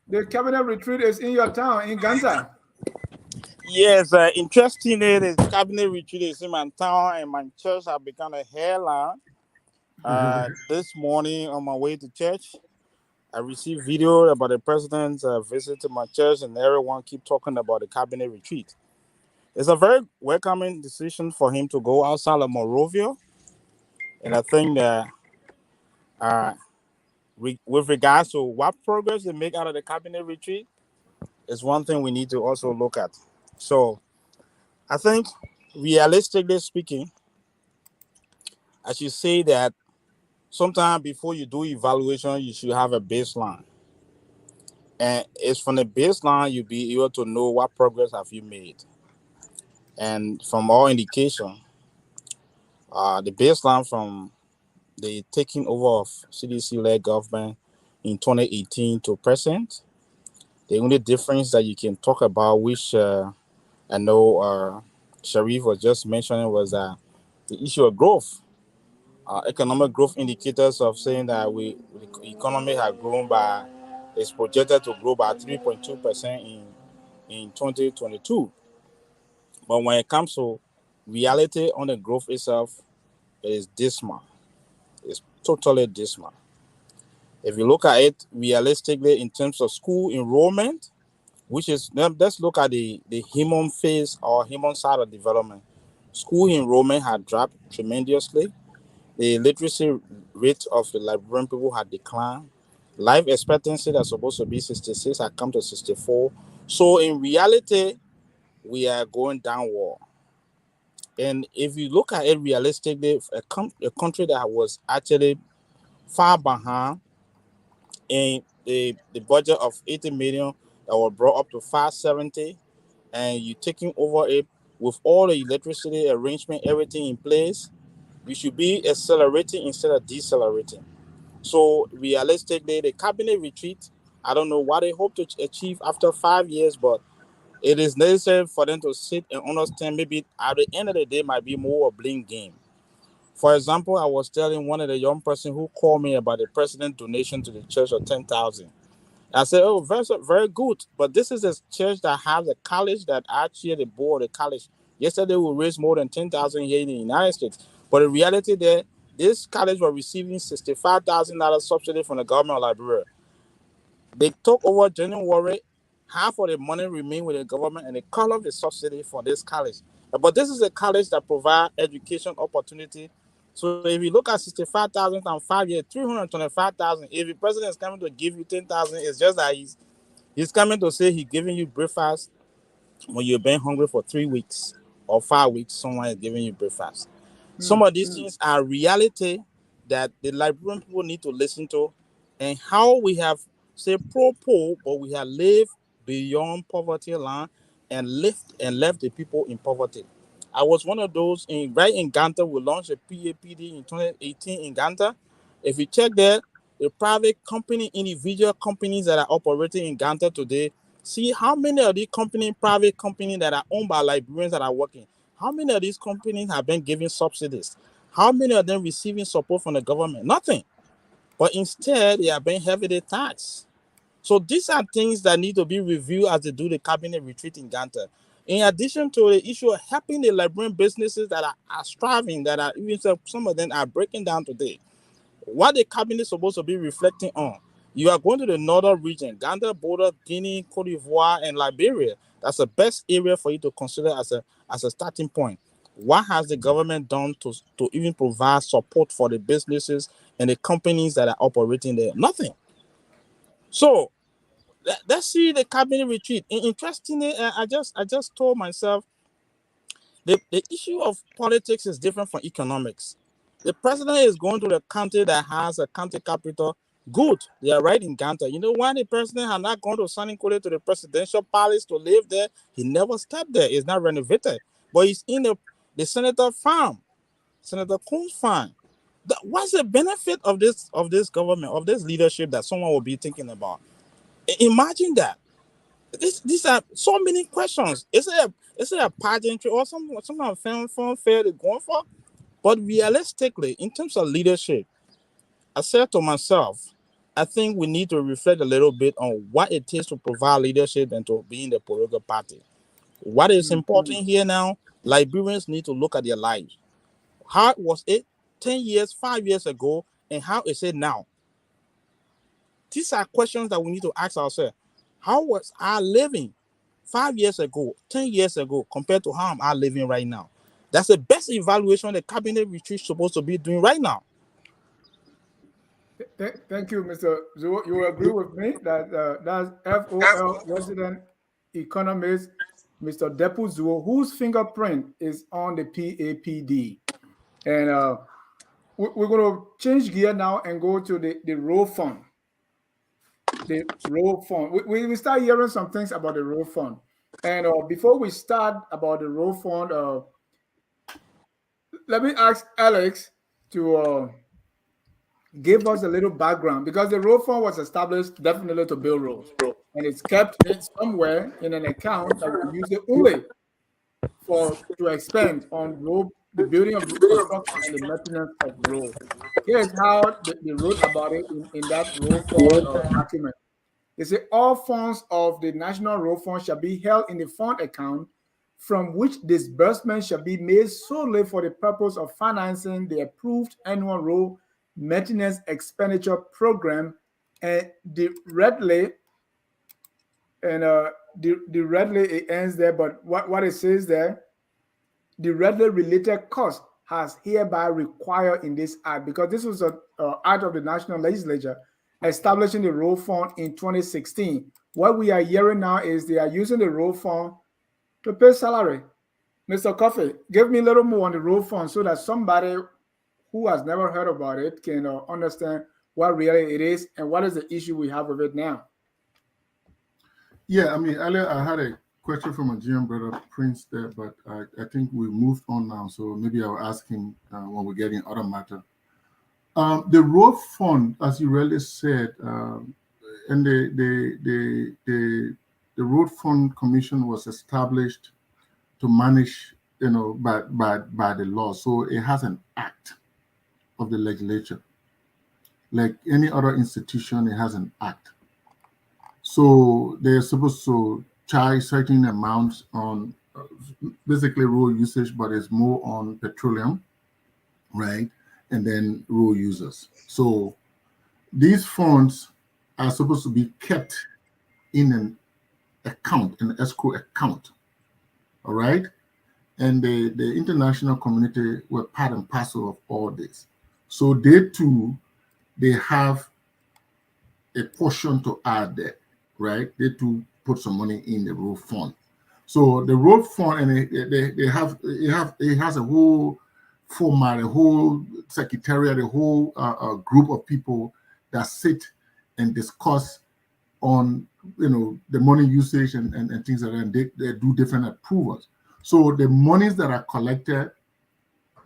the cabinet retreat is in your town in Gaza. Yes, interestingly, the cabinet retreat is in my town, and my church have become a headline. This morning on my way to church, I received video about the president's visit to my church, and everyone keep talking about the cabinet retreat. It's a very welcoming decision for him to go outside of Monrovia, and I think that with regards to what progress they make out of the cabinet retreat, is one thing we need to also look at. So I think, realistically speaking, I should say that sometime before you do evaluation, you should have a baseline. And it's from the baseline you'll be able to know what progress have you made. And from all indication, the baseline from the taking over of CDC-led government in 2018 to present, the only difference that you can talk about, which I know Sharif was just mentioning, was the issue of growth. Economic growth indicators of saying that the economy has grown is projected to grow by 3.2% in 2022. But when it comes to reality on the growth itself, it is dismal. It's totally dismal. If you look at it realistically in terms of school enrollment, which is, let's look at the human phase or human side of development. School enrollment had dropped tremendously. The literacy rate of the Liberian people had declined. Life expectancy that's supposed to be 66 had come to 64. So in reality, we are going downward. And if you look at it realistically, a country that was actually far behind in the budget of 80 million that was brought up to 570, and you taking over it with all the electricity arrangement, everything in place, we should be accelerating instead of decelerating. So realistically, the cabinet retreat I don't know what they hope to achieve after 5 years, but it is necessary for them to sit and understand maybe at the end of the day might be more a blame game. For example, I was telling one of the young person who called me about the president donation to the church of 10,000. I said, "Oh, very, very good. But this is a church that has a college that actually the board of the college. Yesterday we raised more than 10,000 here in the United States. But in reality, there this college was receiving $65,000 subsidy from the government of Liberia. They took over January, half of the money remained with the government, and they cut off the subsidy for this college. But this is a college that provides education opportunity. So if you look at 65,000 and 5 years, 325,000. If the president is coming to give you 10,000, it's just that he's coming to say he's giving you breakfast when you've been hungry for 3 weeks or 5 weeks. Someone is giving you breakfast. Some of these things are reality that the Liberian people need to listen to, and how we have say pro-poor, but we have lived beyond poverty line and left the people in poverty. I was one of those right in Ganta. We launched a PAPD in 2018 in Ganta. If you check there, the private company, individual companies that are operating in Ganta today, see how many of these private companies that are owned by Liberians that are working. How many of these companies have been giving subsidies? How many of them receiving support from the government? Nothing. But instead, they are being heavily taxed. So these are things that need to be reviewed as they do the cabinet retreat in Ganta. In addition to the issue of helping the Liberian businesses that are striving, that are even some of them are breaking down today. What the cabinet is supposed to be reflecting on. You are going to the northern region, Ghana, border, Guinea, Cote d'Ivoire, and Liberia. That's the best area for you to consider as a starting point. What has the government done to even provide support for the businesses and the companies that are operating there? Nothing. So let's see the cabinet retreat. Interestingly, I just told myself the issue of politics is different from economics. The president is going to the country that has a county capital. Good, they are right in Ganta. You know why the president had not gone to Saninkole to the presidential palace to live there? He never stepped there. It's not renovated, but he's in the senator farm, Senator Coon's farm. What's the benefit of this government, of this leadership that someone will be thinking about? Imagine that. These are so many questions. Is it a pageantry or some kind of fan fair they're going for? But realistically, in terms of leadership, I said to myself, I think we need to reflect a little bit on what it takes to provide leadership and to be in the political party. What is important here now, Liberians need to look at their lives. How was it 10 years, 5 years ago, and how is it now? These are questions that we need to ask ourselves. How was I living 5 years ago, 10 years ago, compared to how am I living right now? That's the best evaluation the cabinet retreat is supposed to be doing right now. Thank you, Mr. Zuo. You agree with me that that's FOL resident economist, Mr. Depu Zuo, whose fingerprint is on the PAPD. And we're going to change gear now and go to the road fund. The road fund. We start hearing some things about the road fund. And before we start about the road fund, let me ask Alex to give us a little background, because the road fund was established definitely to build roads, and it's kept somewhere in an account that we use it only to expand on road, the building of construction and the maintenance of road. Here's how they wrote about it in that road fund document. They say all funds of the National Road Fund shall be held in the fund account, from which disbursement shall be made solely for the purpose of financing the approved annual road maintenance expenditure program. And the redly it ends there, but what it says there, the redly related cost has hereby required in this act, because this was an act of the National Legislature establishing the road fund in 2016. What we are hearing now is they are using the road fund to pay salary. Mr. Coffee, give me a little more on the road fund so that somebody who has never heard about it can understand what really it is and what is the issue we have with it now. Yeah, I mean, earlier I had a question from a GM brother, Prince, there, but I think we moved on now, so maybe I'll ask him when we get in other matter. The road fund, as you really said, and the Road Fund Commission was established to manage, by the law. So it has an act of the legislature. Like any other institution, it has an act. So they're supposed to charge certain amounts on basically road usage, but it's more on petroleum, right? And then road users. So these funds are supposed to be kept in an account, an escrow account, all right? And the international community were part and parcel of all this. So they too, they have a portion to add there, right? They too put some money in the road fund. So the road fund, and it has a whole format, a whole secretariat, a whole group of people that sit and discuss on the money usage and things like that. And they do different approvals. So the monies that are collected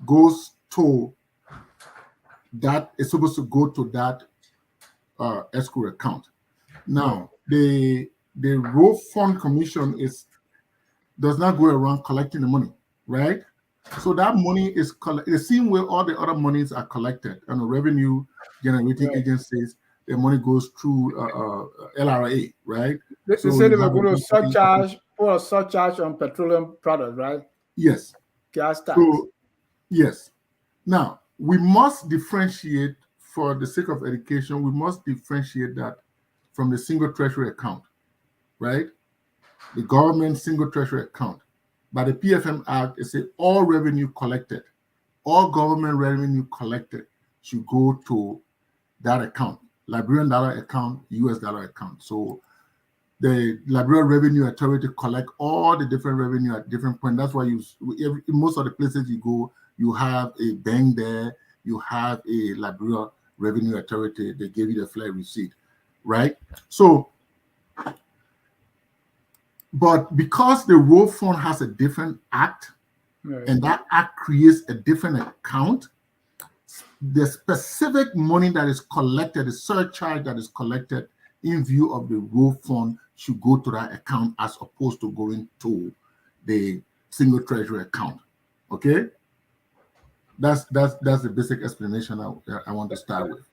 goes to that, is supposed to go to that escrow account. Now, the Road Fund Commission does not go around collecting the money, right? So that money is the same way all the other monies are collected, and the revenue generating agencies. The money goes through LRA, right? They said they were going to put a surcharge on petroleum products, right? Yes. Gas tax. So, yes. Now, we must differentiate, for the sake of education, we must differentiate that from the single treasury account, right? The government single treasury account. By the PFM Act, it says all revenue collected, all government revenue collected should go to that account, Liberian dollar account, US dollar account. So the Liberian Revenue Authority collect all the different revenue at different points. That's why in most of the places you go, you have a bank there, you have a Liberia Revenue Authority, they give you the flat receipt, right? So, but because the road fund has a different act, and that act creates a different account, the specific money that is collected, the surcharge that is collected in view of the road fund should go to that account as opposed to going to the single treasury account. Okay? That's the basic explanation I want to start with.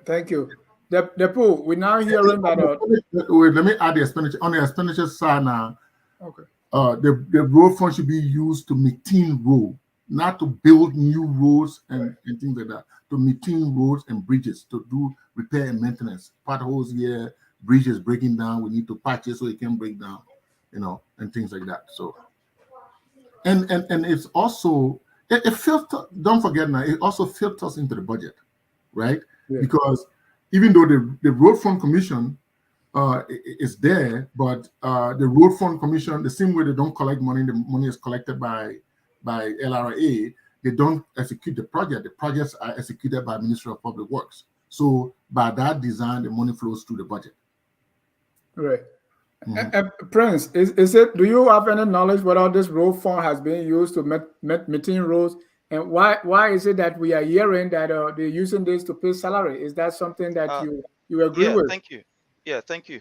Thank you. Depo, we're now hearing that. Wait, let me add the expenditure. On the expenditure side now, okay. The road fund should be used to maintain road, not to build new roads and things like that. To maintain roads and bridges, to do repair and maintenance. Potholes here, bridges breaking down, we need to patch it so it can break down, and things like that. So, and it's also, it filters, don't forget now, it also filters into the budget, right? Yeah. Because even though the Road Fund Commission is there, but the Road Fund Commission, the same way they don't collect money, the money is collected by LRA, they don't execute the project. The projects are executed by Ministry of Public Works. So by that design, the money flows through the budget. Right. Mm-hmm. Prince, is it? Do you have any knowledge whether this road fund has been used to maintain roads, and why is it that we are hearing that they're using this to pay salary? Is that something that you agree with? Thank you. Yeah, thank you.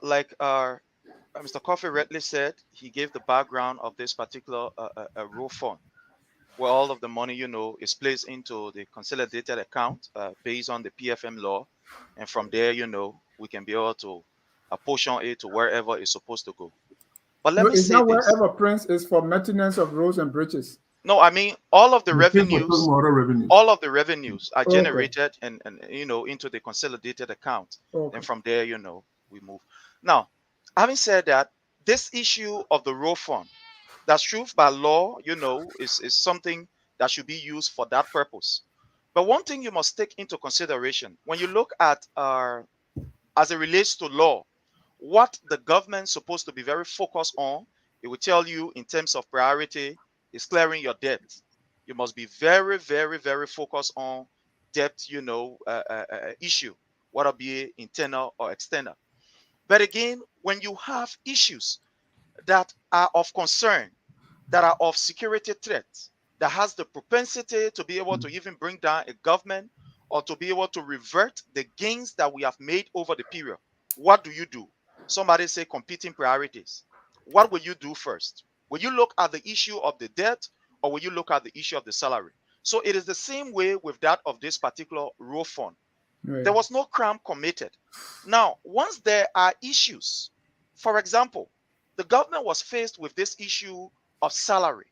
Like Mr. Coffee rightly said, he gave the background of this particular road fund, where all of the money, is placed into the consolidated account based on the PFM law, and from there, we can be able to apportion it to wherever it's supposed to go. But let me say this: wherever, Prince, is for maintenance of roads and bridges. No, I mean all of the revenues are generated and into the consolidated account, and from there, we move. Now, having said that, this issue of the road fund, that's true by law, is something that should be used for that purpose. But one thing you must take into consideration when you look at as it relates to law, what the government's supposed to be very focused on, it will tell you in terms of priority is clearing your debt. You must be very, very, very focused on debt, issue, whether it be internal or external. But again, when you have issues that are of concern, that are of security threats, that has the propensity to be able to even bring down a government or to be able to revert the gains that we have made over the period, what do you do? Somebody say competing priorities. What will you do first? Will you look at the issue of the debt, or will you look at the issue of the salary? So it is the same way with that of this particular row fund. Right. There was no crime committed. Now, once there are issues, for example, the government was faced with this issue of salary.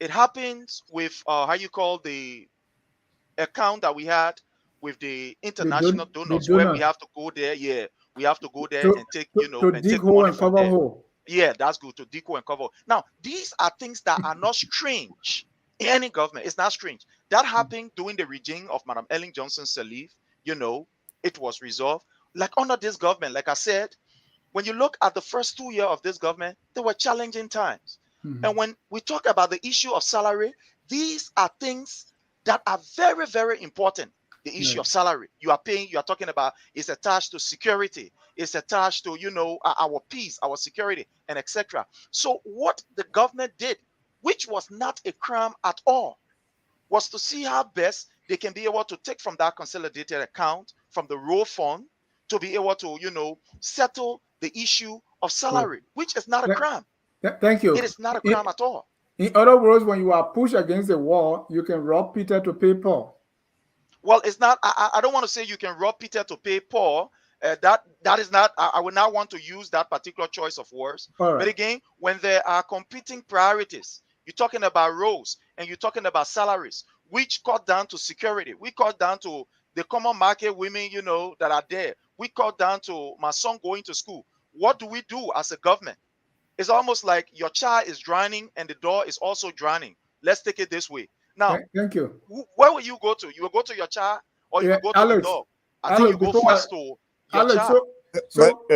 It happens with how you call the account that we had with the international The donors, where we donors have to go there. Yeah, we have to go there to, and take, to and dig take hole money and from cover there. hole. Yeah, that's good, to deco and cover. Now, these are things that are not strange in any government. It's not strange. That happened during the regime of Madam Ellen Johnson Sirleaf. It was resolved. Like under this government, like I said, when you look at the first 2 years of this government, there were challenging times. And when we talk about the issue of salary, these are things that are very, very important. The issue of salary you are paying, you are talking about, is attached to security, it's attached to our peace, our security, and etc. So what the government did, which was not a crime at all, was to see how best they can be able to take from that consolidated account, from the row fund, to be able to settle the issue of salary, which is not a crime. Thank you. It is not a crime at all. In other words, when you are pushed against the wall, you can rob Peter to pay Paul. Well, it's not. I don't want to say you can rob Peter to pay Paul. That is not. I would not want to use that particular choice of words. All right. But again, when there are competing priorities, you're talking about roles and you're talking about salaries, which cut down to security. We cut down to the common market women, that are there. We cut down to my son going to school. What do we do as a government? It's almost like your child is drowning and the door is also drowning. Let's take it this way. Now, thank you. Where will you go to? You will go to your child, or you will go to the dog? I think you go first to your child. So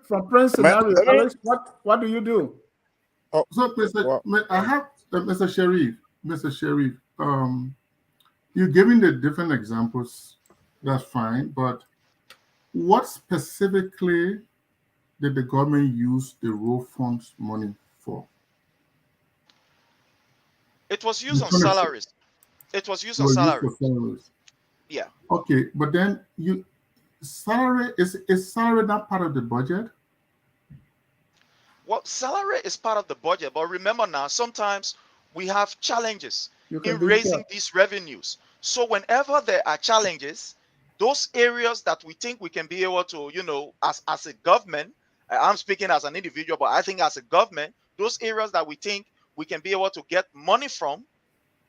from Prince scenario, Alex, what do you do? So, I have Mr. Sharif. You're giving the different examples. That's fine, but what specifically did the government use the row funds money for? It was used on salaries. It was used on salaries. Yeah. Okay, but then salary is salary not part of the budget? Well, salary is part of the budget, but remember now, sometimes we have challenges in raising these revenues. So whenever there are challenges, those areas that we think we can be able to, as a government, I'm speaking as an individual, but I think as a government, those areas that we think we can be able to get money from,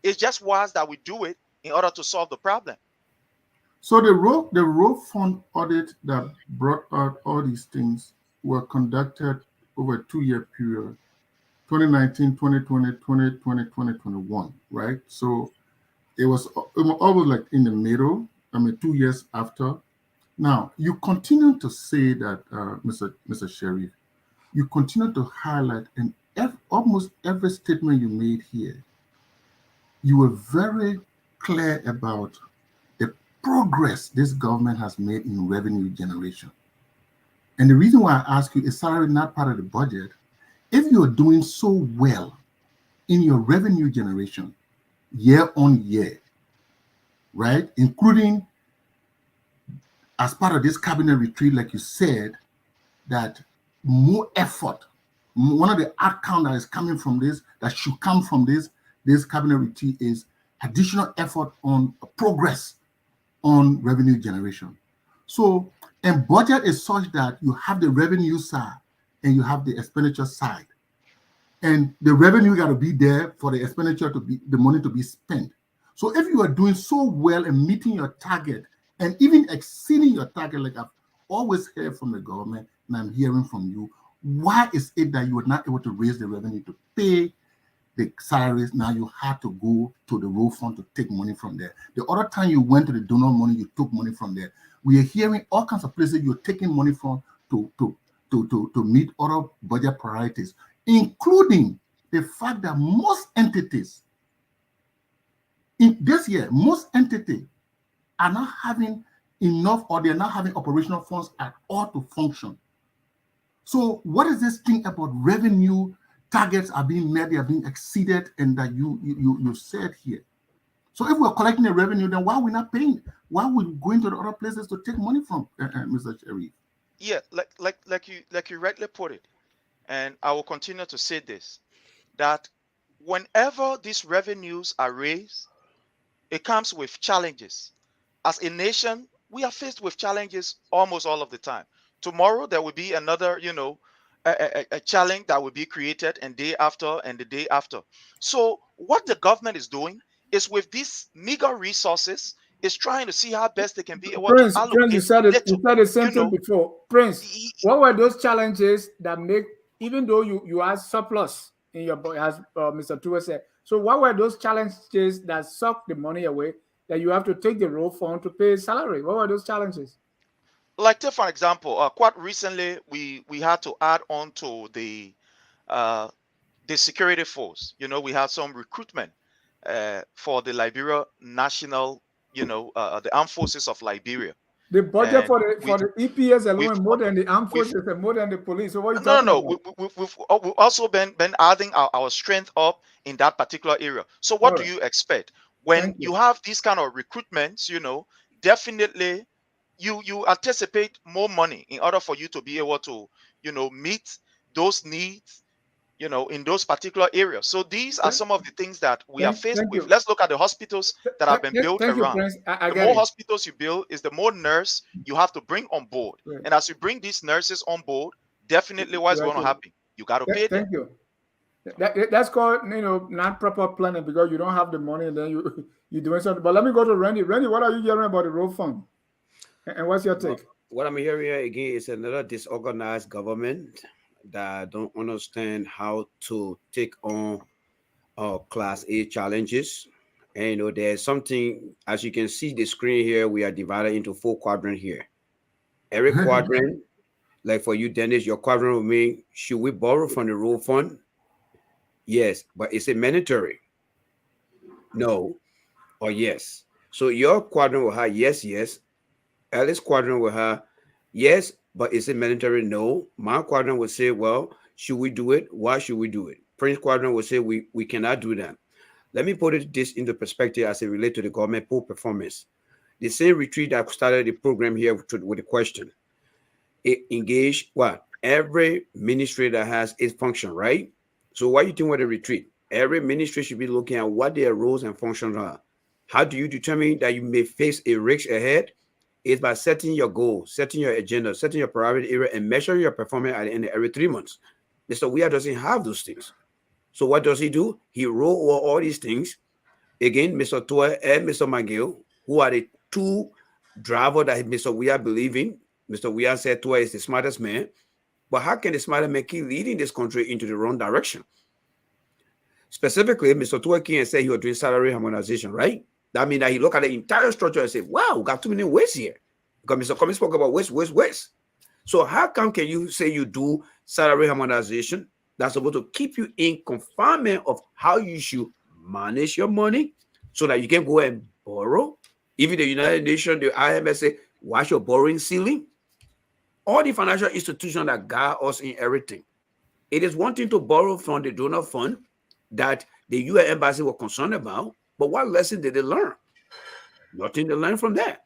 it's just wise that we do it in order to solve the problem. So the row fund audit that brought out all these things were conducted over a 2-year period, 2019, 2020, 2020, 2021, right? So it was almost like in the middle, 2 years after. Now, you continue to say that, Mr. Sharif, you continue to highlight in almost every statement you made here, you were very clear about the progress this government has made in revenue generation. And the reason why I ask you, is salary not part of the budget? If you're doing so well in your revenue generation year on year, right, including as part of this cabinet retreat, like you said, that more effort, one of the outcomes that is coming from this, that should come from this cabinet retreat, is additional effort on progress on revenue generation. So, and budget is such that you have the revenue side and you have the expenditure side. And the revenue got to be there for the expenditure to be, the money to be spent. So if you are doing so well and meeting your target and even exceeding your target, like I've always heard from the government and I'm hearing from you, why is it that you were not able to raise the revenue to pay the salaries? Now you had to go to the row fund to take money from there. The other time you went to the donor money, you took money from there. We are hearing all kinds of places you're taking money from to meet other budget priorities, including the fact that most entities in this year, most entities are not having enough, or they're not having operational funds at all to function. So what is this thing about revenue targets are being met, they are being exceeded, and that you said here? So if we're collecting the revenue, then why are we not paying? Why are we going to the other places to take money from, Mr. Sharif? Yeah, like you rightly put it, and I will continue to say this, that whenever these revenues are raised, it comes with challenges. As a nation, we are faced with challenges almost all of the time. Tomorrow there will be another, a challenge that will be created, and day after and the day after. So what the government is doing is, with these meager resources, is trying to see how best they can be able to Prince, you allocate said it. You little, said the same you thing know. before. Prince, what were those challenges that make, even though you had surplus in your book, as Mr. Tua said? So what were those challenges that sucked the money away, that you have to take the road fund to pay salary? What were those challenges? Like, take for example, quite recently we had to add on to uh, the security force. We had some recruitment for the Liberia National, the armed forces of Liberia, The budget and for the EPS we've alone more than the armed we've forces and more than the police. So what are you no, no, talking no. about? We've also been adding our strength up in that particular area. So All what do right. you expect when Thank you you. have these kind of recruitments? Definitely you anticipate more money in order for you to be able to meet those needs in those particular areas. So these are some of the things that we are faced Thank with. you. Let's look at the hospitals that have been built Thank you, around. Prince. I The get more it. hospitals you build is the more nurse you have to bring on board. Right. And as you bring these nurses on board, definitely what's You have going to to. happen? You got to pay them. Thank you. That's called not proper planning, because you don't have the money and then you're doing something. But let me go to Randy. Randy, what are you hearing about the road fund? And what's your Well, take? what I'm hearing here again is another disorganized government that don't understand how to take on class A challenges. And there's something, as you can see the screen here, we are divided into 4 quadrants here. Every quadrant, like for you, Dennis, your quadrant with me, should we borrow from the road fund? Yes, but is it mandatory? No, or yes. So your quadrant will have yes, yes. Alice quadrant will have yes, but is it mandatory? No. My quadrant will say, well, should we do it? Why should we do it? Prince quadrant will say we cannot do that. Let me put this into perspective as it relates to the government poor performance. The same retreat that started the program here with the question. It engaged what? Every ministry that has its function, right? So what you think with the retreat? Every ministry should be looking at what their roles and functions are. How do you determine that you may face a risk ahead? It's by setting your goal, setting your agenda, setting your priority area, and measuring your performance at the end of every 3 months. Mr. Weir doesn't have those things. So what does he do? He roll over all these things. Again, Mr. Toy and Mr. McGill, who are the 2 drivers that Mr. Weir believes in. Mr. Weir said Toy is the smartest man. But how can the smartest man keep leading this country into the wrong direction? Specifically, Mr. Toy can say he was doing salary harmonization, right? That means that he looked at the entire structure and said, wow, we got too many ways here. Because Mr. Cummings spoke about waste. So how come can you say you do salary harmonization that's supposed to keep you in confinement of how you should manage your money so that you can go and borrow? Even the United Nations, the IMF say, watch your borrowing ceiling. All the financial institutions that guide us in everything. It is one thing to borrow from the donor fund that the UN embassy was concerned about, but what lesson did they learn? Nothing to learn from that.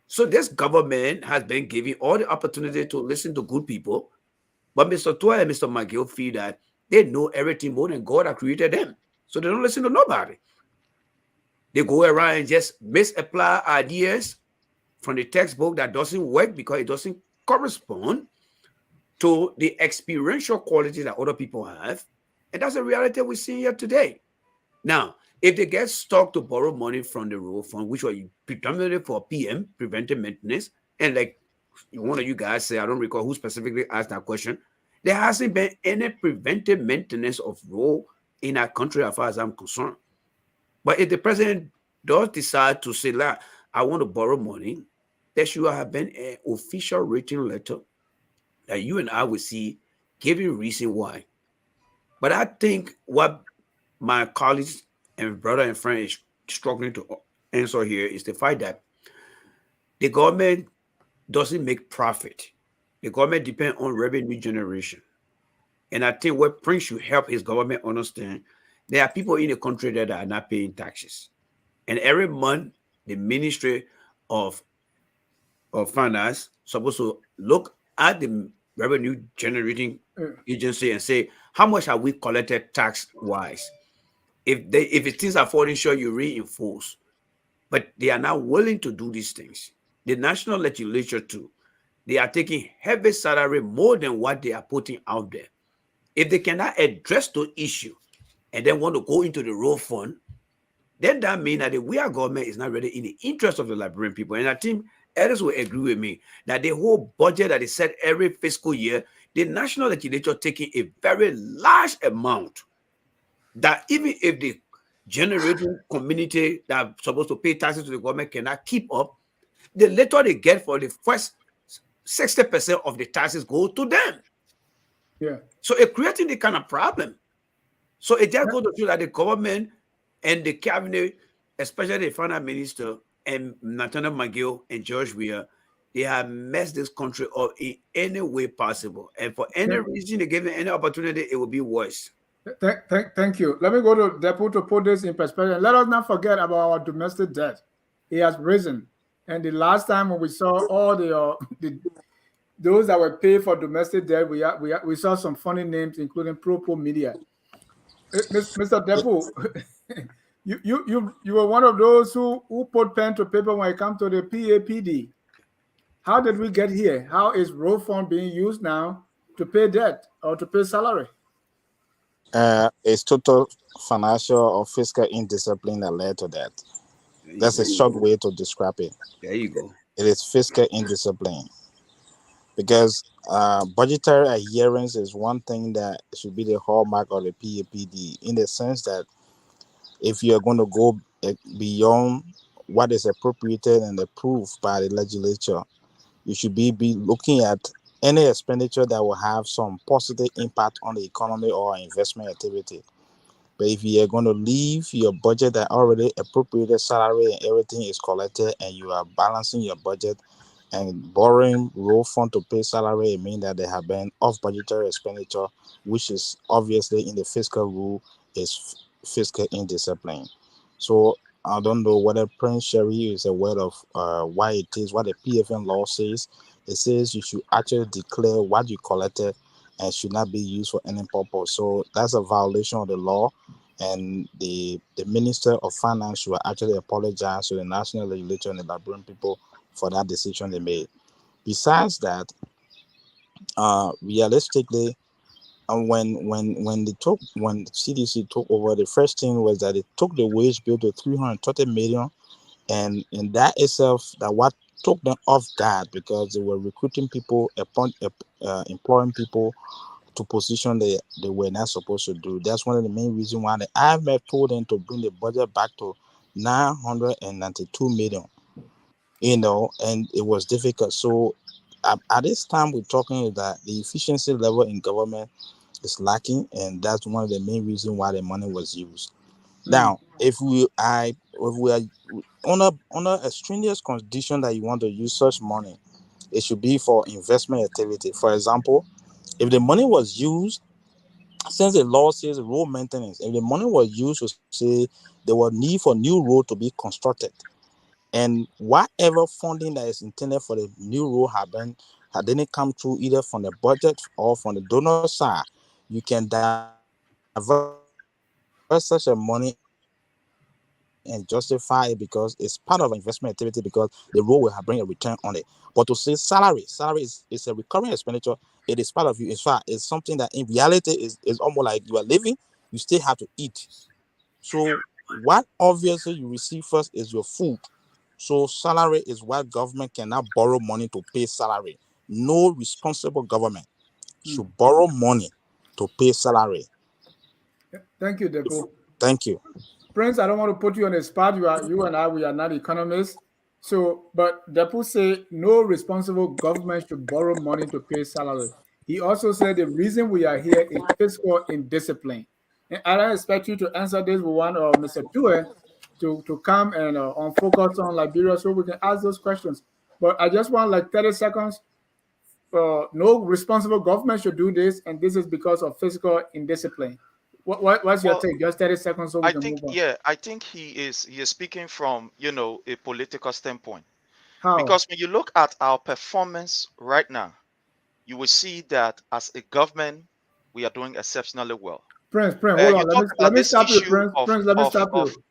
So this government has been given all the opportunity to listen to good people, but Mr. Toy and Mr. McGill feel that they know everything more than God that created them. So they don't listen to nobody. They go around and just misapply ideas from the textbook that doesn't work because it doesn't correspond to the experiential quality that other people have. And that's the reality we see here today. Now, if they get stuck to borrow money from the road fund, which was predominantly for PM, preventive maintenance, and like one of you guys said, I don't recall who specifically asked that question, there hasn't been any preventive maintenance of road in our country as far as I'm concerned. But if the president does decide to say, like, I want to borrow money, there should have been an official written letter that you and I will see giving reason why. But I think what my colleagues and brother and friend is struggling to answer here is the fact that the government doesn't make profit. The government depends on revenue generation. And I think what Prince should help his government understand, there are people in the country that are not paying taxes. And every month, the Ministry of Finance supposed to look at the revenue generating agency and say, how much have we collected tax wise? If things are falling short, you reinforce. But they are now willing to do these things. The national legislature too, they are taking heavy salary more than what they are putting out there. If they cannot address the issue and then want to go into the road fund, then that means that the we are government is not really in the interest of the Liberian people. And I think others will agree with me that the whole budget that is set every fiscal year, the national legislature taking a very large amount that even if the generating community that are supposed to pay taxes to the government cannot keep up, the little they get for the first 60% of the taxes go to them. Yeah. So it creating the kind of problem. So it just goes to show that the government and the cabinet, especially the finance minister and Nathaniel McGill and George Weah, they have messed this country up in any way possible. And for any reason they give them any opportunity, it will be worse. Thank you. Let me go to Depu to put this in perspective. Let us not forget about our domestic debt. It has risen. And the last time when we saw all those that were paid for domestic debt, we saw some funny names, including Propo Media. Mr. Depu, you were one of those who put pen to paper when it comes to the PAPD. How did we get here? How is road fund being used now to pay debt or to pay salary? It's total financial or fiscal indiscipline that led to that. That's a short way to describe it. There you go. It is fiscal indiscipline. Because budgetary adherence is one thing that should be the hallmark of the PAPD, in the sense that if you are going to go beyond what is appropriated and approved by the legislature, you should be looking at any expenditure that will have some positive impact on the economy or investment activity. But if you are going to leave your budget that already appropriated salary and everything is collected, and you are balancing your budget and borrowing road fund to pay salary, it means that there have been off budgetary expenditure, which is obviously in the fiscal rule is fiscal indiscipline. So I don't know whether Prince Sherry is aware of why it is, what the PFN law says. It says you should actually declare what you collected and should not be used for any purpose. So that's a violation of the law, and the Minister of Finance should actually apologize to the national legislature and the Liberian people for that decision they made. Besides that, realistically, when CDC took over, the first thing was that it took the wage bill to 330 million, and in that itself, that what took them off guard, because they were recruiting people, employing people to position they were not supposed to do. That's one of the main reasons why the IMF told them to bring the budget back to 992 million. And it was difficult. So at this time, we're talking that the efficiency level in government is lacking, and that's one of the main reasons why the money was used. Now, if we are on a strenuous condition that you want to use such money, it should be for investment activity. For example, if the money was used, since the law says road maintenance, if the money was used to say there was need for new road to be constructed, and whatever funding that is intended for the new road didn't come through either from the budget or from the donor side, you can divert such a money and justify it because it's part of investment activity, because the road will bring a return on it. But to say salary is a recurring expenditure. It is part of you. In fact, it's something that in reality is almost like you are living, you still have to eat. So what obviously you receive first is your food. So salary is what government cannot borrow money to pay salary. No responsible government should borrow money to pay salary. Thank you, Depo. Thank you. Prince, I don't want to put you on the spot. You and I, we are not economists. So, but Depu say no responsible government should borrow money to pay salary. He also said the reason we are here is fiscal indiscipline. And I don't expect you to answer this. We want Mr. Tue to come and on focus on Liberia so we can ask those questions. But I just want like 30 seconds. No responsible government should do this, and this is because of fiscal indiscipline. What's your Well, take? Just 30 seconds so we I can think, move on. yeah, I think he is speaking from, a political standpoint. How? Because when you look at our performance right now, you will see that as a government, we are doing exceptionally well. Prince, hold You on. talk Let about me this stop you, issue Prince. Prince, let me stop of you.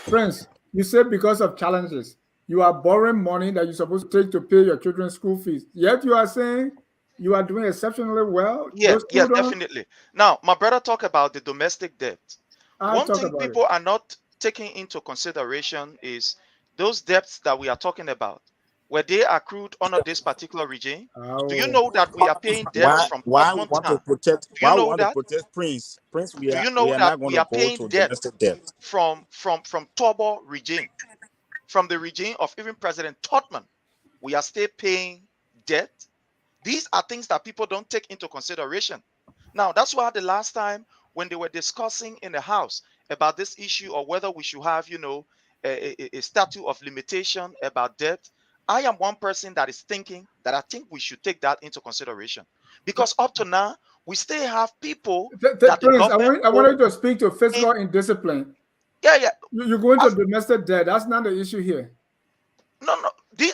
Prince, you said because of challenges, you are borrowing money that you're supposed to take to pay your children's school fees. Yet you are saying you are doing exceptionally well. yeah, Just yes, hold on. definitely. Now, my brother talk about the domestic debt. I'll One talk thing about it. people are not taking into consideration is those debts that we are talking about, where they accrued under this particular regime. Do you Oh, know that we are paying debts from Why we Tottenham want to Town? protect? Do you Why we know want to that? protect Prince? Prince, Do you we know are that not going we to are go paying to debt domestic debt. from Tobo regime, from the regime of even President Tottenham? We are still paying debt. These are things that people don't take into consideration. Now, that's why the last time when they were discussing in the House about this issue or whether we should have, a statute of limitation about debt, I am one person that is thinking that I think we should take that into consideration. Because up to now, we still have people that the Prince, government I owe want you to speak to in. fiscal indiscipline. Yeah, yeah. You're going to As, domestic debt. That's not the issue here. no, no.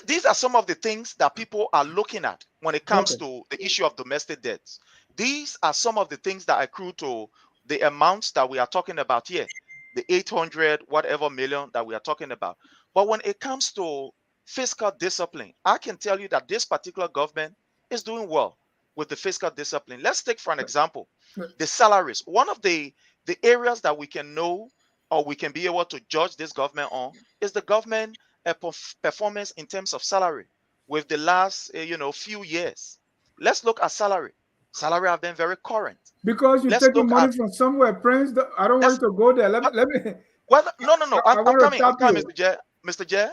These are some of the things that people are looking at when it Okay. comes to the issue of domestic debts. These are some of the things that accrue to the amounts that we are talking about here, the 800 whatever million that we are talking about. But when it comes to fiscal discipline, I can tell you that this particular government is doing well with the fiscal discipline. Let's take for an example the salaries. One of the areas that we can know or we can be able to judge this government on is the government performance in terms of salary with the last few years. Let's look at salary. Salary have been very current. Because you're Let's taking look money at from somewhere, Prince. I don't want let's you to go there. what Let me. well no no no I'm, I I'm want to coming, stop you. Mr. J. Mr. J,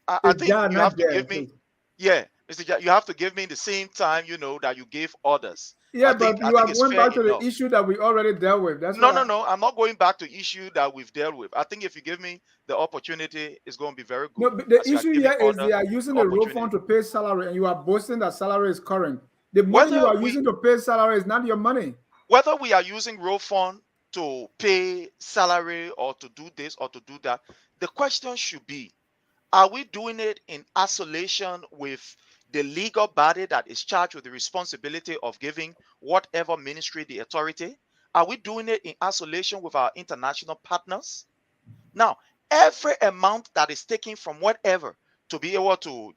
I It's think John, you not have to Jen, give me, please. yeah, Mr. J, you have to give me the same time that you gave others. Yeah, but I you are think it's going fair back to the enough. issue that we already dealt with. That's No, what I. no, no. I'm not going back to issue that we've dealt with. I think if you give me the opportunity, it's going to be very No, good but the as you are issue giving here is other they are using the the road fund opportunity. to pay salary, and you are boasting that salary is current. The money you Whether are we using to pay salary is not your money. whether we are using road fund to pay salary or to do this or to do that, the question should be: are we doing it in isolation with the legal body that is charged with the responsibility of giving whatever ministry the authority? Are we doing it in isolation with our international partners? Now, every amount that is taken from whatever to be able to,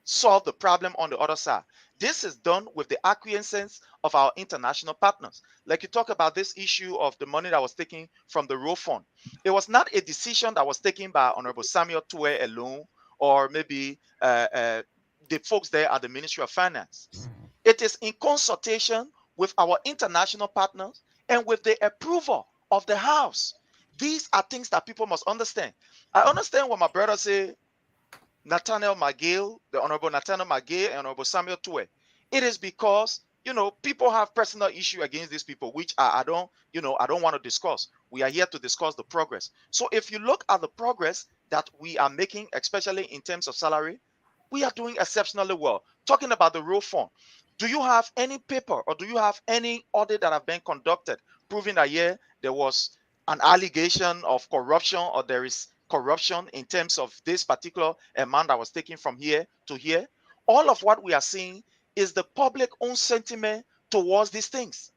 solve the problem on the other side, this is done with the acquiescence of our international partners. Like you talk about this issue of the money that was taken from the road fund. It was not a decision that was taken by Honorable Samuel Tue alone, or maybe the folks there at the Ministry of Finance. It is in consultation with our international partners and with the approval of the House. These are things that people must understand. I understand what my brother say, Nathaniel McGill, the Honorable Nathaniel McGill and Honorable Samuel Tue. It is because, people have personal issue against these people, which I don't, I don't want to discuss. We are here to discuss the progress. So if you look at the progress that we are making, especially in terms of salary, we are doing exceptionally well. Talking about the road fund, do you have any paper or do you have any audit that have been conducted proving that there was an allegation of corruption or there is corruption in terms of this particular amount that was taken from here to here? All of what we are seeing is the public own sentiment towards these things.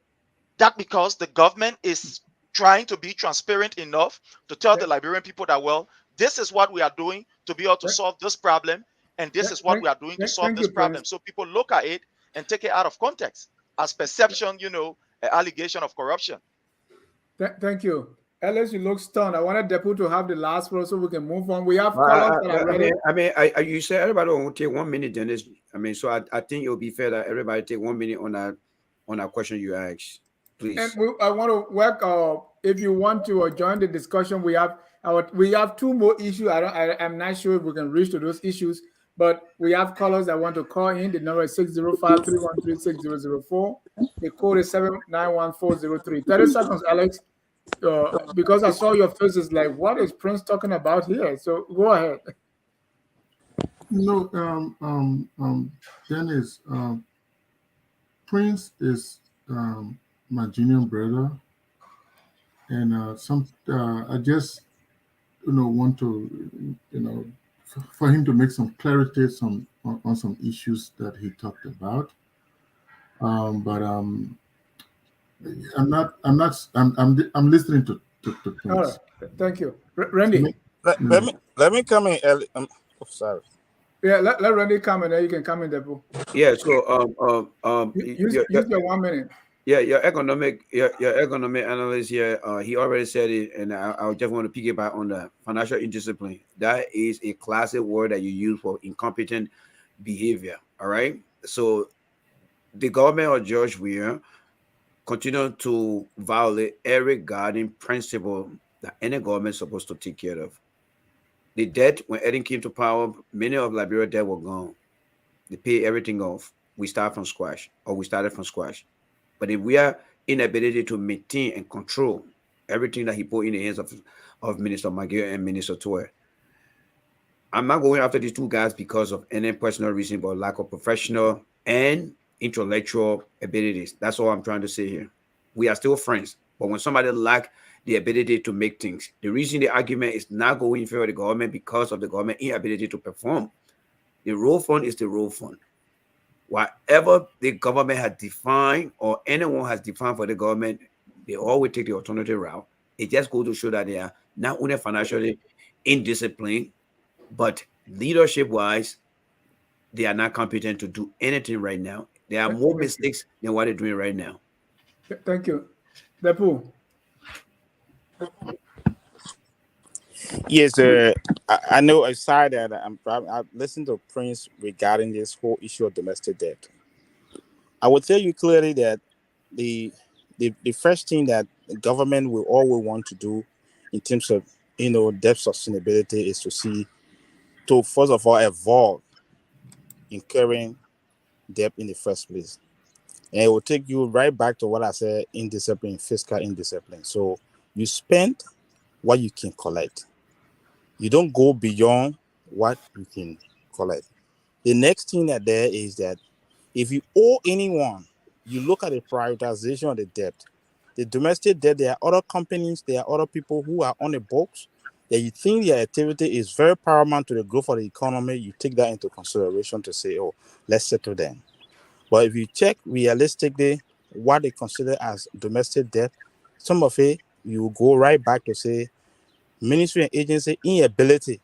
That because the government is trying to be transparent enough to tell the Liberian people that, well, this is what we are doing to be able to solve this problem, and this is what we are doing to solve Thank this you, Prince. problem. So people look at it and take it out of context as perception, an allegation of corruption. Thank you. Ellis, you look stunned. I wanted Depu to have the last word so we can move on. We have Well, callers that are ready. you said everybody will take 1 minute, Dennis. So I think it will be fair that everybody take 1 minute on that question you asked, And please. I want to work. If you want to join the discussion, we have two more issues. I'm not sure if we can reach to those issues, but we have callers that want to call in. The number is 605-313-6004. The code is 791-403. 30 seconds, Alex. Because I saw your face, is like, what is Prince talking about here? So go ahead. No, Dennis, Prince is my junior brother, And I just want to for him to make some clarity on some issues that he talked about. But I'm listening to All things. right. Thank you. Randy. Let me come in early. Sorry. Yeah, let Randy come and then you can come in the book. Yeah. So Use your 1 minute. yeah, your economic analyst here, he already said it, and I just want to piggyback on the financial indiscipline. That is a classic word that you use for incompetent behavior. All right. So the government of George Weah continue to violate every guiding principle that any government is supposed to take care of. The debt, when Eden came to power, many of Liberia debt were gone. They pay everything off. We started from scratch. But if we are inability to maintain and control everything that he put in the hands of Minister McGill and Minister Toy, I'm not going after these two guys because of any personal reason, but lack of professional and intellectual abilities. That's all I'm trying to say here. We are still friends, but when somebody lack the ability to make things, the reason the argument is not going in favor of the government because of the government inability to perform. The road fund is the road fund. Whatever the government has defined or anyone has defined for the government, they always take the alternative route. It just goes to show that they are not only financially indisciplined, but leadership-wise, they are not competent to do anything right now. There are more mistakes than what they're doing right now. Thank you. Depu. Yes, I know a side that I listened to Prince regarding this whole issue of domestic debt. I will tell you clearly that the first thing that the government will always want to do in terms of debt sustainability is to first of all avoid incurring debt in the first place. And it will take you right back to what I said, indiscipline, fiscal indiscipline. So you spend what you can collect. You don't go beyond what you can collect. The next thing that there is that if you owe anyone, you look at the prioritization of the debt. The domestic debt, there are other companies, there are other people who are on the books that you think their activity is very paramount to the growth of the economy. You take that into consideration to say, oh, let's settle them. But if you check realistically what they consider as domestic debt, some of it, you go right back to say ministry and agency inability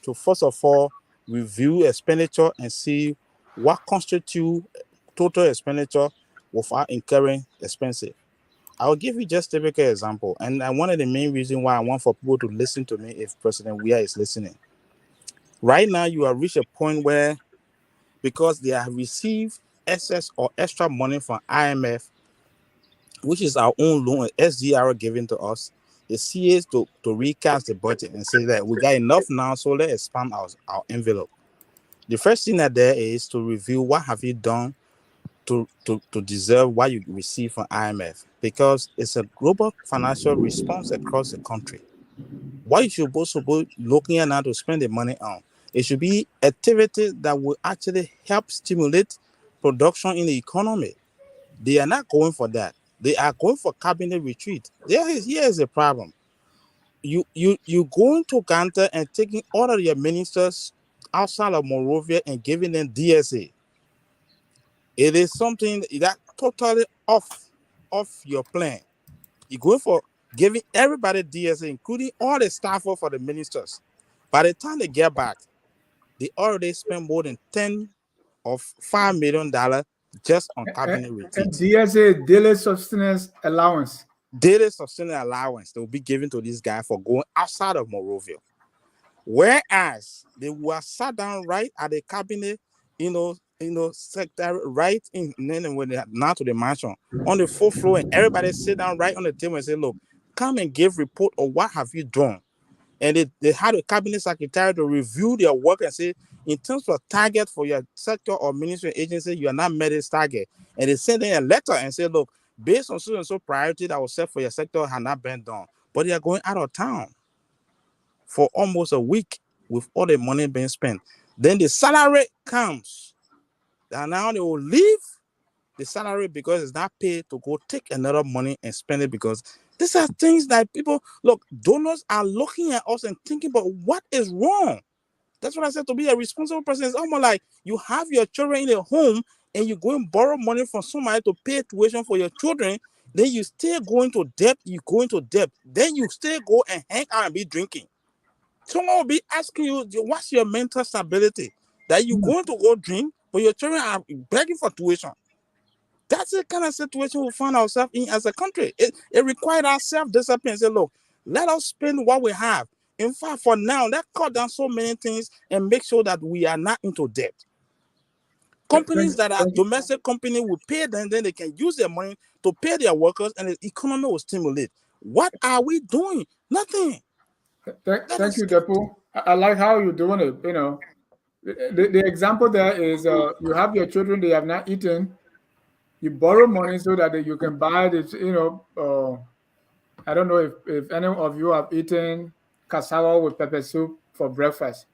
to first of all review expenditure and see what constitutes total expenditure without incurring expenses. I'll give you just a typical example. And one of the main reasons why I want for people to listen to me if President Weah is listening. Right now, you have reached a point where, because they have received excess or extra money from IMF, which is our own loan, SDR given to us, the CAs to recast the budget and say that we got enough now, so let's expand our envelope. The first thing that there is to review what have you done to deserve what you receive from IMF, because it's a global financial response across the country. What you should also be looking at now to spend the money on, it should be activities that will actually help stimulate production in the economy. They are not going for that. They are going for cabinet retreat. Here is the problem. You going to Ghana and taking all of your ministers outside of Monrovia and giving them DSA. It is something that totally off your plan. You're going for giving everybody DSA, including all the staff for the ministers. By the time they get back, they already spent more than $5 million just on cabinet retreat. And DSA, daily sustenance allowance. Daily sustenance allowance they will be given to this guy for going outside of Monrovia. Whereas they were sat down right at the cabinet, sector right in, and then when they now to the mansion on the 4th floor, and everybody sit down right on the table and say, look, come and give report of what have you done. And they had a cabinet secretary to review their work and say, in terms of target for your sector or ministry agency, you are not met this target. And they send in a letter and say, look, based on so and so priority that was set for your sector has not been done. But they are going out of town for almost a week with all the money being spent. Then the salary comes. And now they will leave the salary because it's not paid to go take another money and spend it because These are things that people look. Donors are looking at us and thinking about what is wrong. That's what I said. To be a responsible person is almost like you have your children in a home and you go and borrow money from somebody to pay tuition for your children. Then you still go into debt. You go into debt. Then you still go and hang out and be drinking. Someone will be asking you, what's your mental stability? That you're going to go drink, but your children are begging for tuition. That's the kind of situation we find ourselves in as a country. It requires our self-discipline. Say, look, let us spend what we have. In fact, for now, let's cut down so many things and make sure that we are not into debt. Companies that are domestic companies will pay them, then they can use their money to pay their workers, and the economy will stimulate. What are we doing? Nothing. Thank you, Depo. I like how you're doing it. You know, the example there is you have your children, they have not eaten. You borrow money so that you can buy this, you know, I don't know if any of you have eaten cassava with pepper soup for breakfast.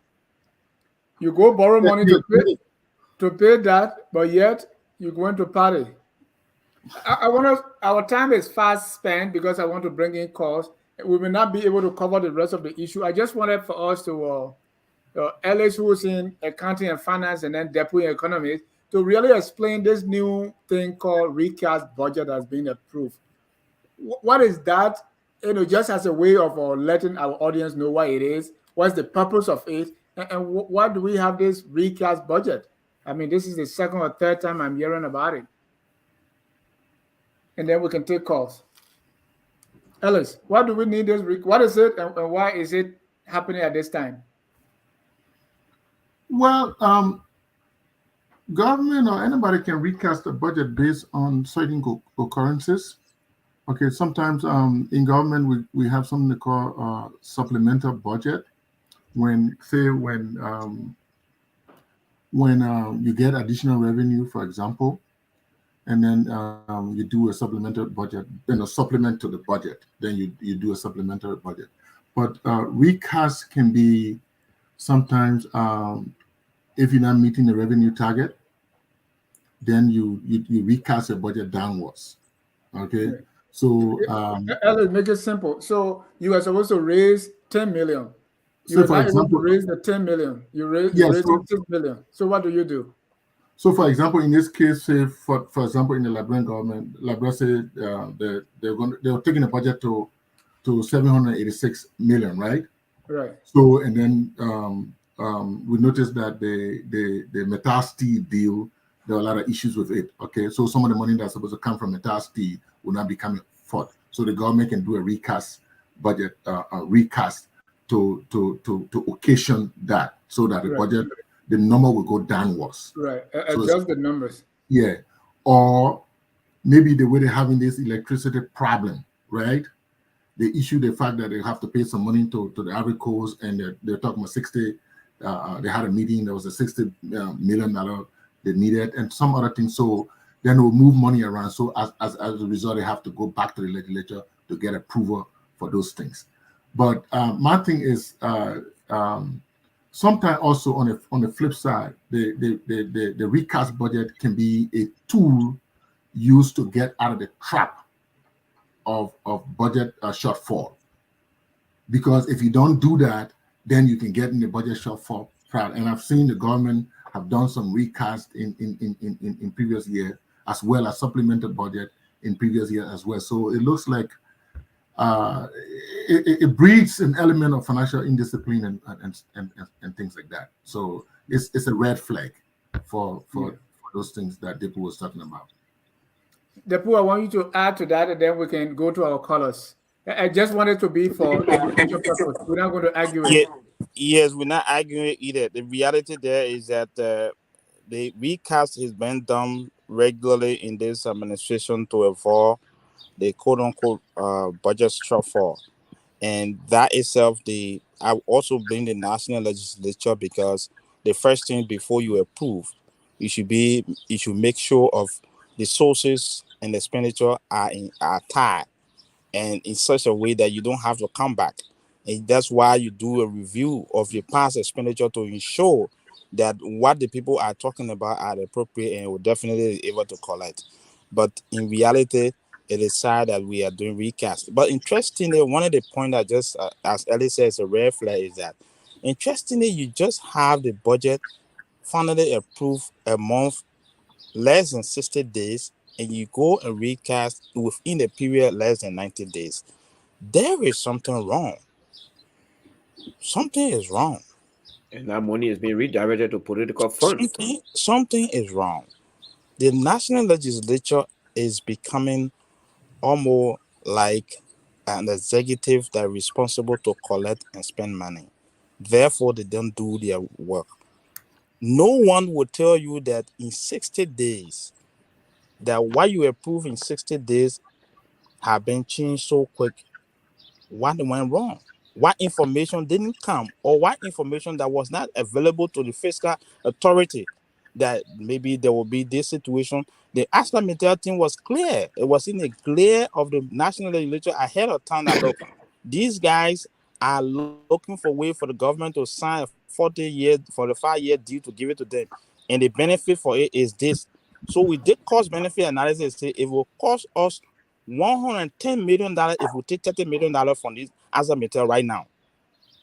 You go borrow money to pay that, but yet you're going to party. I want to, our time is fast spent because I want to bring in calls. We may not be able to cover the rest of the issue. I just wanted for us to, Ellis, who's in accounting and finance, and then deputy economist, to really explain this new thing called recast budget that's been approved. What is that? You know, just as a way of letting our audience know what it is, what's the purpose of it, and why do we have this recast budget? I mean, this is the second or third time I'm hearing about it. And then we can take calls. Ellis, why do we need this? What is it, and why is it happening at this time? Well, government or anybody can recast a budget based on certain occurrences. Okay, sometimes in government we have something they call supplemental budget. When you get additional revenue, for example, and then you do a supplemental budget, then a supplement to the budget, then you do a supplemental budget. But recast can be sometimes if you're not meeting the revenue target, then you recast your budget downwards. Okay. Right. So Ellis, make it simple. So you are supposed to raise 10 million. You are not able to raise the 10 million. You raise 6 million. So what do you do? So, for example, in this case, say for example, in the Liberian government, Liberia said they're taking a budget to 786 million, right? Right. So, and then we noticed that the Metal Steel deal, there are a lot of issues with it. Okay, so some of the money that's supposed to come from Metal Steel will not be coming forth. So the government can do a recast budget, recast to occasion that, so that the budget, the number will go downwards. Right, adjust the numbers. Yeah, or maybe the way they're having this electricity problem, right? They issue the fact that they have to pay some money to the Ivory Coast, and they're talking about 60. They had a meeting. There was a $60 million they needed, and some other things. So then we'll move money around. So as a result, they have to go back to the legislature to get approval for those things. But my thing is, sometimes also on the flip side, the recast budget can be a tool used to get out of the trap of budget shortfall. Because if you don't do that, then you can get in the budget shortfall. And I've seen the government have done some recast in previous year, as well as supplemental budget in previous year as well. So it looks like it breeds an element of financial indiscipline and things like that. So it's a red flag for those things that Depo was talking about. Depo, I want you to add to that, and then we can go to our callers. I just wanted to be for education purpose. We're not going to argue it. Yes, we're not arguing either. The reality there is that the recast has been done regularly in this administration to avoid the quote-unquote budget shortfall. And that itself, I also blame the national legislature, because the first thing before you approve, you should make sure of the sources and the expenditure are tied, and in such a way that you don't have to come back. And that's why you do a review of your past expenditure to ensure that what the people are talking about are appropriate and will definitely be able to collect. But in reality, it is sad that we are doing recast. But interestingly, one of the points that just, as Ellie says, a red flag is that, interestingly, you just have the budget finally approved a month, less than 60 days, and you go and recast within a period less than 90 days. There is something wrong. Something is wrong. And that money is being redirected to political funds. Something is wrong. The national legislature is becoming almost like an executive that is responsible to collect and spend money. Therefore, they don't do their work. No one will tell you that in 60 days, that what you approve in 60 days have been changed so quick. What went wrong? What information didn't come, or what information that was not available to the fiscal authority, that maybe there will be this situation. The Ashland Material thing was clear. It was in the glare of the national legislature ahead of time that, look, these guys are looking for a way for the government to sign a 5-year deal to give it to them. And the benefit for it is this. So we did cost benefit analysis. Say it will cost us $110 million if we take $30 million from this Ashland Material right now.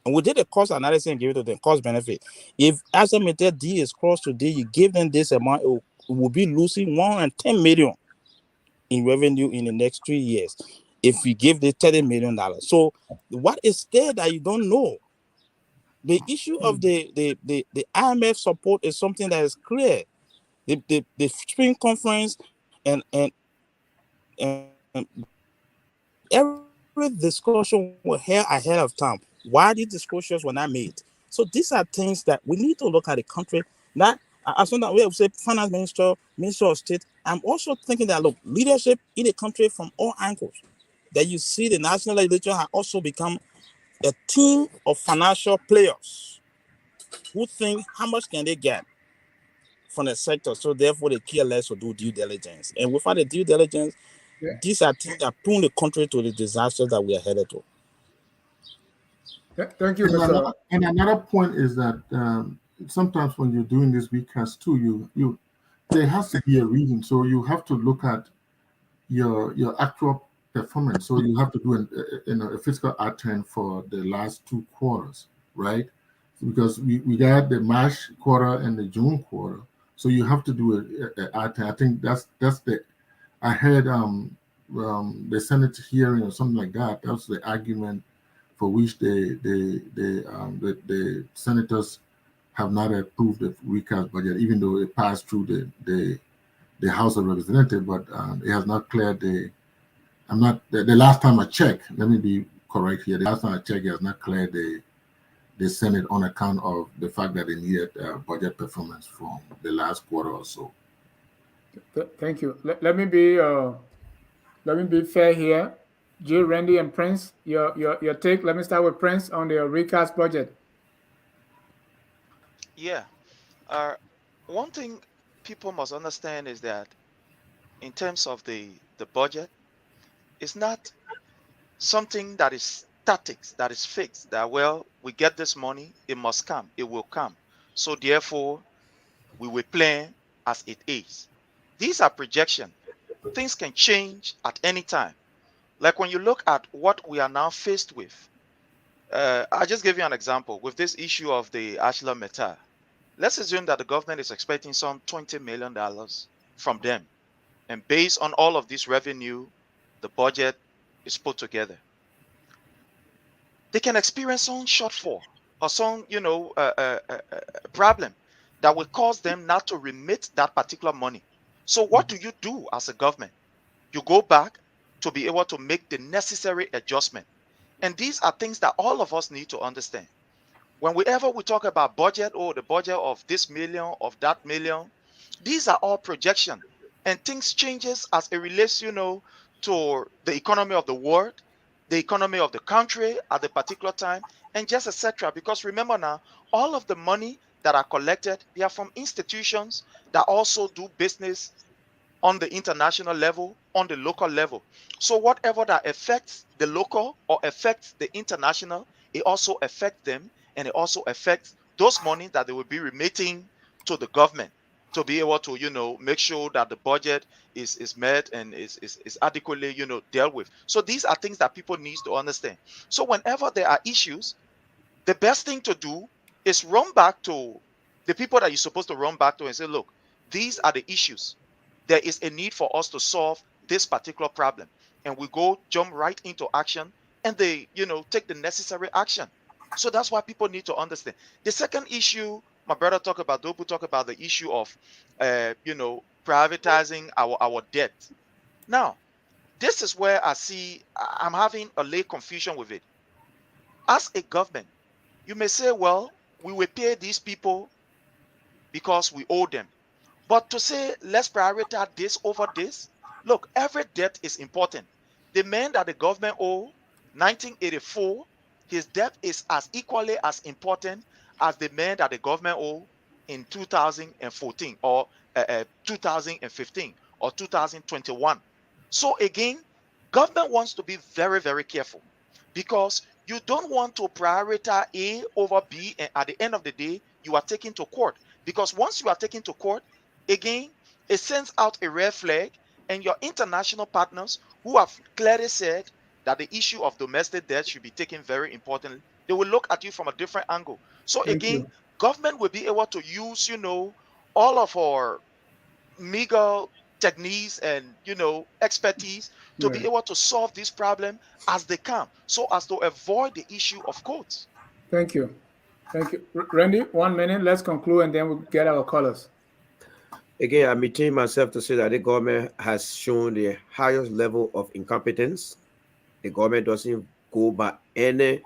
And we did a cost analysis and give it to them, cost benefit. If Ashland Material D is crossed today, you give them this amount, it will be losing $110 million in revenue in the next 3 years if we give the $30 million. So what is there that you don't know? The issue of the IMF support is something that is clear. The spring conference and every discussion was held ahead of time. Why these discussions were not made? So these are things that we need to look at the country. Not as soon as we have said finance minister, minister of state. I'm also thinking that, look, leadership in the country from all angles. That you see the national legislature has also become a team of financial players who think how much can they get from the sector. So therefore they care less to do due diligence. And without the due diligence, these are things that pull the country to the disaster that we are headed to. Thank you, And Mr. another point is that sometimes when you're doing this recast too, you there has to be a reason. So you have to look at your actual performance. So you have to do a fiscal outturn for the last 2 quarters, right? Because we got the March quarter and the June quarter. So you have to do a outturn. I think that's the. I heard the Senate hearing or something like that. That's the argument for which the senators have not approved the recast budget, even though it passed through the House of Representatives, but it has not cleared the last time I checked, let me be correct here, the last time I checked, it has not cleared the Senate on account of the fact that they needed budget performance from the last quarter or so. Thank you. Let me be fair here. Jill, Randy, and Prince, your take. Let me start with Prince on the recast budget. Yeah. One thing people must understand is that in terms of the budget, it's not something that is static, that is fixed, that, well, we get this money, it must come, it will come. So therefore, we will plan as it is. These are projections. Things can change at any time. Like when you look at what we are now faced with, I'll just give you an example. With this issue of the Ashland Metal, let's assume that the government is expecting some $20 million from them. And based on all of this revenue, the budget is put together. They can experience some shortfall or some, problem that will cause them not to remit that particular money. So what do you do as a government? You go back to be able to make the necessary adjustment. And these are things that all of us need to understand. Whenever we talk about budget, or the budget of this million, of that million, these are all projection, and things changes as it relates, to the economy of the world, the economy of the country at the particular time, and just etc. Because remember now, all of the money that are collected, they are from institutions that also do business on the international level, on the local level. So whatever that affects the local or affects the international, it also affects them, and it also affects those money that they will be remitting to the government. to be able to, make sure that the budget is met and is adequately, dealt with. So these are things that people need to understand. So whenever there are issues, the best thing to do is run back to the people that you're supposed to run back to and say, look, these are the issues. There is a need for us to solve this particular problem. And we go jump right into action and they, take the necessary action. So that's why people need to understand. The second issue, my brother Dopu talk about the issue of, privatizing our debt. Now, this is where I'm having a little confusion with it. As a government, you may say, well, we will pay these people because we owe them. But to say, let's prioritize this over this, look, every debt is important. The man that the government owe, 1984, his debt is as equally as important as the man that the government owe in 2014 or 2015 or 2021. So again, government wants to be very, very careful because you don't want to prioritize A over B, and at the end of the day, you are taken to court. Because once you are taken to court, again, it sends out a red flag, and your international partners who have clearly said that the issue of domestic debt should be taken very importantly, they will look at you from a different angle. So Thank again, you. government will be able to use, all of our meager techniques and expertise to Yeah. be able to solve this problem as they can, so as to avoid the issue of courts. Thank you. Thank you. Randy, 1 minute. Let's conclude and then we'll get our colors. Again, I maintain myself to say that the government has shown the highest level of incompetence. The government doesn't go by any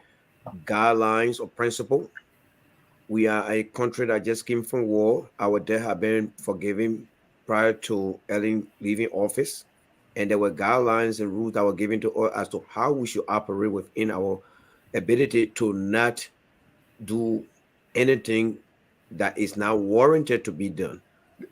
guidelines or principle. We are a country that just came from war. Our debt have been forgiven prior to Ellen leaving office. And there were guidelines and rules that were given to us as to how we should operate within our ability to not do anything that is now warranted to be done.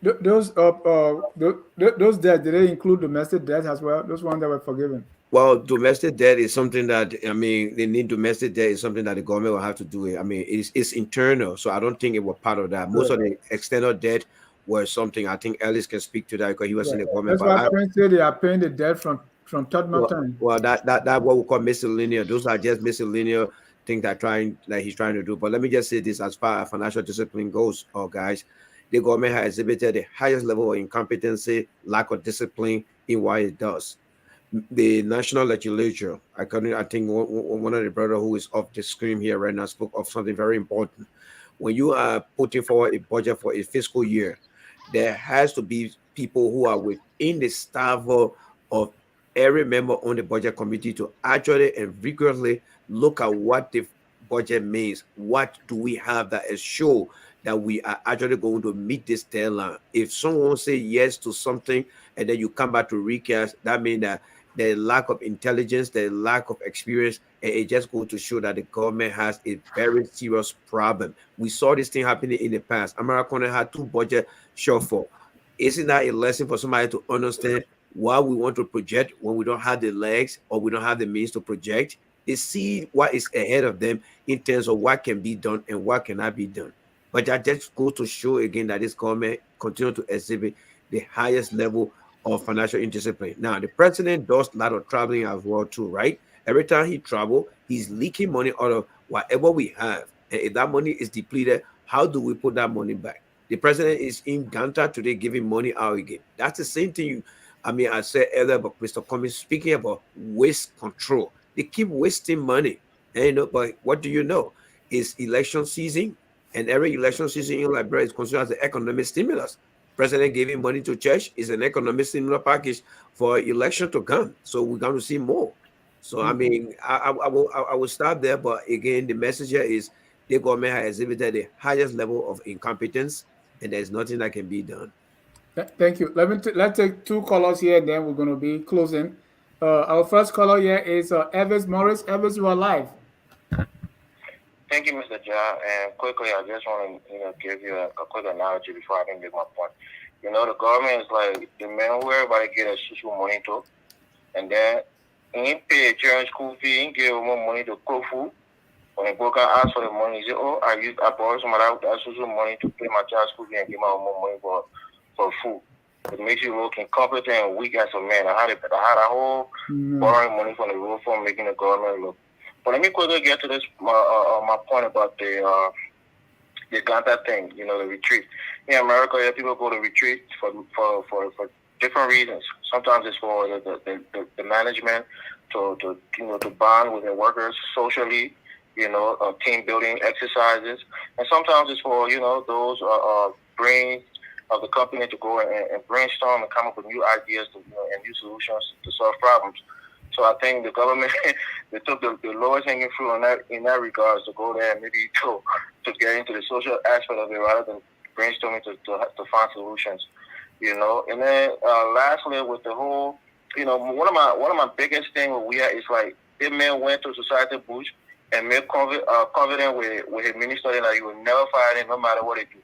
Those debt, did they include domestic debt as well? Those ones that were forgiven. Well, domestic debt is something that, I mean, they need domestic debt is something that the government will have to do it. I mean, it's internal, so I don't think it was part of that. Most Yeah. of the external debt was something I think Ellis can speak to that because he was Yeah. in the government. That's But why Prince said they are paying the debt from Tottenham time. well, that what we call miscellaneous. Those are just miscellaneous things that he's trying to do. But let me just say this: as far as financial discipline goes, guys, the government has exhibited the highest level of incompetency, lack of discipline in what it does. The national legislature, I think one of the brother who is off the screen here right now spoke of something very important. When you are putting forward a budget for a fiscal year, there has to be people who are within the staff of every member on the budget committee to actually and vigorously look at what the budget means. What do we have that is show that we are actually going to meet this deadline? If someone say yes to something and then you come back to recast, that means that the lack of intelligence, the lack of experience, and it just goes to show that the government has a very serious problem. We saw this thing happening in the past. America had 2 budget shortfall. Isn't that a lesson for somebody to understand why we want to project when we don't have the legs or we don't have the means to project? They see what is ahead of them in terms of what can be done and what cannot be done. But that just goes to show again that this government continues to exhibit the highest level of financial indiscipline. Now, the president does a lot of traveling as well too, right? Every time he travels, he's leaking money out of whatever we have. And if that money is depleted, how do we put that money back? The president is in Ganta today giving money out again. That's the same thing I said earlier about Mr. Cummings speaking about waste control. They keep wasting money. And but what do you know? It's election season, and every election season in Liberia is considered as an economic stimulus. President giving money to church is an economic stimulus package for election to come. So we're going to see more. So I mean, I will stop there. But again, the message here is the government has exhibited the highest level of incompetence, and there's nothing that can be done. Thank you. Let's take 2 callers here, and then we're going to be closing. Our first caller here is Evans Morris. Evans, you are live. Thank you, Mr. John. And quickly, I just want to give you a quick analogy before I can make my point. The government is like the man who everybody get a social money to, and then he pay children school fee, he give more money to cook food, When the broker asks for the money, he say, "Oh, I borrowed some of that social money to pay my child's school fee and give my more money for food." It makes you look incompetent and weak as a man. I had a whole borrowing money from the rule firm, making the government look. But let me quickly get to this my point about the Ganta thing. You know, the retreat. In America, people go to retreat for different reasons. Sometimes it's for the management to bond with their workers socially. Team building exercises, and sometimes it's for those brains of the company to go and brainstorm and come up with new ideas and new solutions to solve problems. So I think the government they took the lowest hanging fruit in that regards to go there and maybe to get into the social aspect of it rather than brainstorming to find solutions. And then lastly with the whole one of my biggest things with we is like this man went to Society Bush and made confident with his minister that he will never fire him no matter what they do.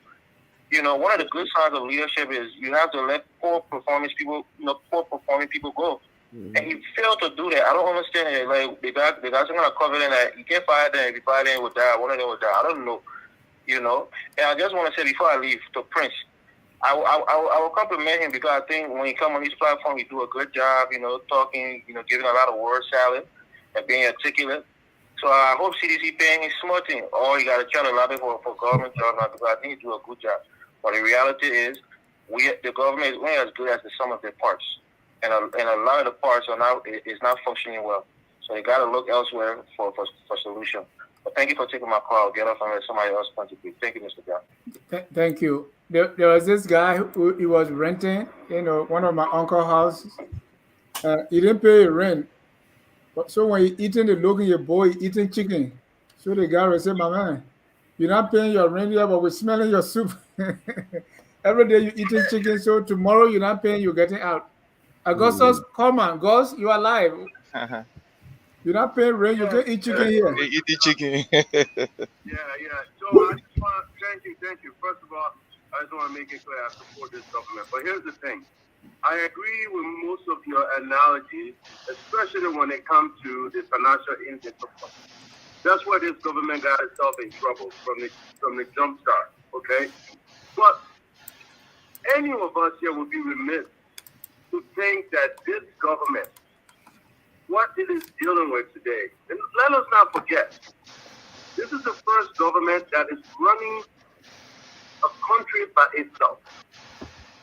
One of the good signs of leadership is you have to let poor performing people go. Mm-hmm. And he failed to do that. I don't understand it. Like the guys are gonna confident that you can't fire them. If you fire them, will die. One of them will die. I don't know. And I just want to say before I leave to Prince, I will compliment him because I think when he come on this platform, he do a good job. Talking, giving a lot of word salad and being articulate. So I hope CDC paying his smart thing. Or you got to try to lobby for government job now because I think he do a good job. But the reality is, the government is only as good as the sum of their parts, and a lot of the parts is not functioning well. So you got to look elsewhere for solution. But thank you for taking my call. I'll get off and let somebody else contribute. Thank you, Mr. John. Thank you. There was this guy who he was renting, one of my uncle's houses. He didn't pay rent. So when you eating the look in your boy, eating chicken. So the guy will say, "My man, you're not paying your rent here, but we're smelling your soup." Every day you eating chicken, so tomorrow you're not paying, you're getting out. Augustus, come on, Gus, you are alive. You're not paying rent, you can eat chicken here. Eat the chicken. Yeah. So I just want to thank you. First of all, I just want to make it clear I support this government. But here's the thing. I agree with most of your analogies, especially when it comes to the financial independence. That's where this government got itself in trouble from the jump start, okay? But any of us here would be remiss to think that this government, what it is dealing with today, and let us not forget, this is the first government that is running a country by itself,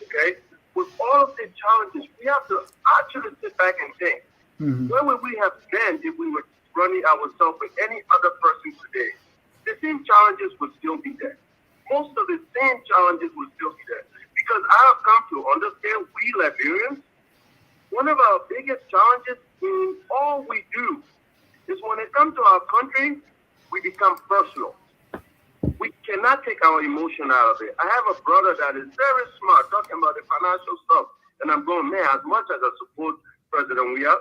okay? With all of the challenges, we have to actually sit back and think, where would we have been if we were running ourselves with any other person today? The same challenges would still be there. Most of the same challenges would still be there. Because I have come to understand we Liberians, one of our biggest challenges in all we do is when it comes to our country, we become personal. We cannot take our emotion out of it. I have a brother that is very smart talking about the financial stuff. And I'm going, man, as much as I support President Weah,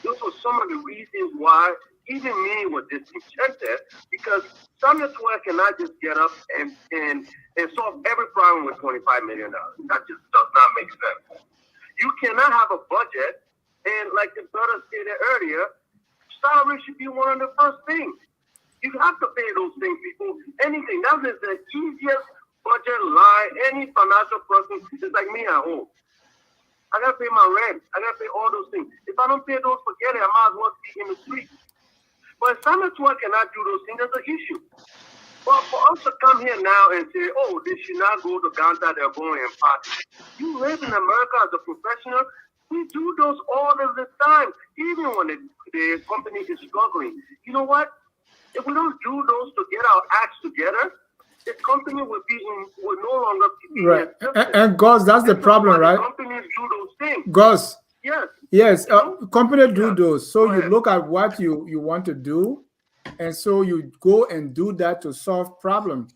those were some of the reasons why even me was disenchanted, because Samuel Tuer cannot just get up and solve every problem with $25 million. That just does not make sense. You cannot have a budget, and like the brother stated earlier, salary should be one of the first things. You have to pay those things, people. Anything. That is the easiest budget line any financial person is like me at home. I got to pay my rent. I got to pay all those things. If I don't pay those, forget it. I might as well be in the street. But if Samuel Tuer cannot do those things, that's an issue. But for us to come here now and say, oh, they should not go to Ghana, they're going and party. You live in America as a professional. We do those all of the time, even when the company is struggling. You know what? If we don't do those to get our acts together, the company will no longer be right. And Gus, that's the problem, right? Companies do those things. Gus. Yes. Companies do Yeah. those. So you look at what you want to do, and so you go and do that to solve problems.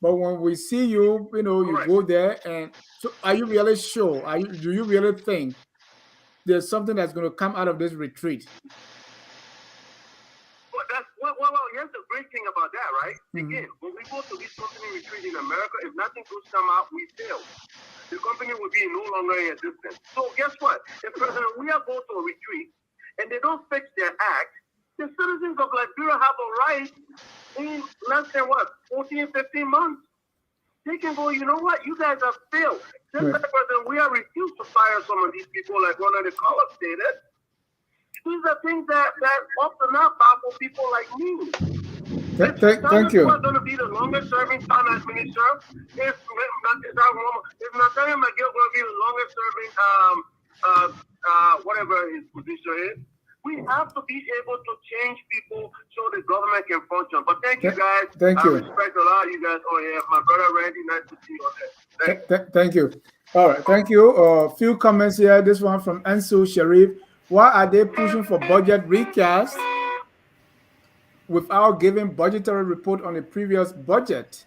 But when we see you, you go there, and so are you really sure? Do you really think there's something that's going to come out of this retreat? Well, here's the great thing about that, right? Again, when we go to this company retreat in America, if nothing good come out, we fail. The company will be no longer in existence. So guess what? If President Weah goes to a retreat and they don't fix their act, The citizens of Liberia have a right in less than 14, 15 months. They can go, you know what, you guys have failed. This president, we have refused to fire some of these people like one of the callers stated. These are things that often not powerful people like me. Thank you. Who are going to be the longest serving town administrator? If Nathaniel McGill going to be the longest serving, whatever his position is, we have to be able to change people so the government can function. But thank you guys. Thank you. I respect a lot of you guys. Oh yeah, my brother Randy, nice to see you. Okay. Thank you. All right, thank you. A few comments here. This one from Ansu Sharif. Why are they pushing for budget recast without giving budgetary report on the previous budget?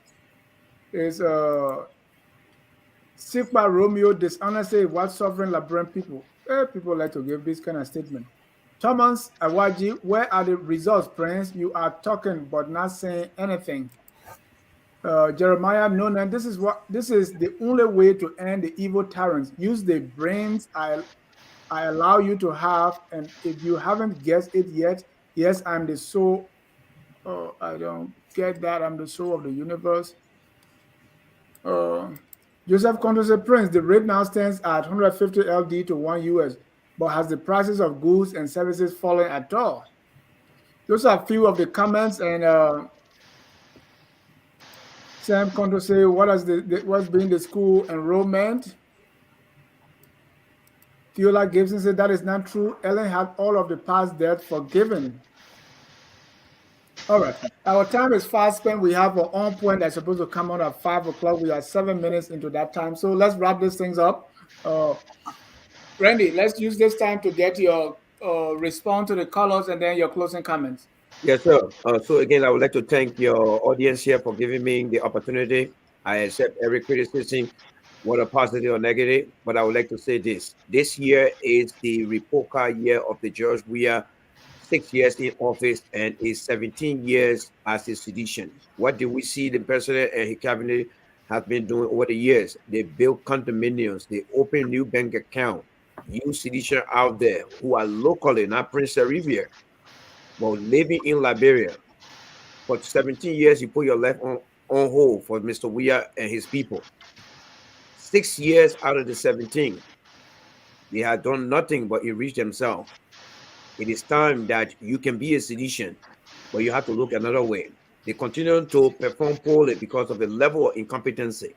Is Sigma Romeo dishonestly what sovereign Liberian people? People like to give this kind of statement. Thomas Awaji, where are the results, Prince? You are talking but not saying anything. Jeremiah Nonan, this is the only way to end the evil tyrants. Use the brains I allow you to have, and if you haven't guessed it yet, yes, I'm the soul. Oh, I don't get that. I'm the soul of the universe. Joseph Conto said, Prince, the rate now stands at 150 LD to 1 US, but has the prices of goods and services fallen at all? Those are a few of the comments, and Sam Conto say, what's been the school enrollment? Fiola Gibson said that is not true. Ellen had all of the past debt forgiven. All right, our time is fast spent. We have an on point that's supposed to come on at 5 o'clock. We are 7 minutes into that time, so let's wrap these things up. Randy, let's use this time to get your response to the callers and then your closing comments. Yes, sir. So again, I would like to thank your audience here for giving me the opportunity. I accept every criticism, whether positive or negative, but I would like to say this. This year is the report card year of the George Weah, 6 years in office and is 17 years as a sedition. What did we see the president and his cabinet have been doing over the years? They built condominiums, they opened new bank accounts, new sedition out there who are locally, not Prince Riviera, but living in Liberia. For 17 years, you put your life on hold for Mr. Weah and his people. 6 years out of the 17, they had done nothing but enrich themselves. It is time that you can be a sedition, but you have to look another way. They continue to perform poorly because of the level of incompetency.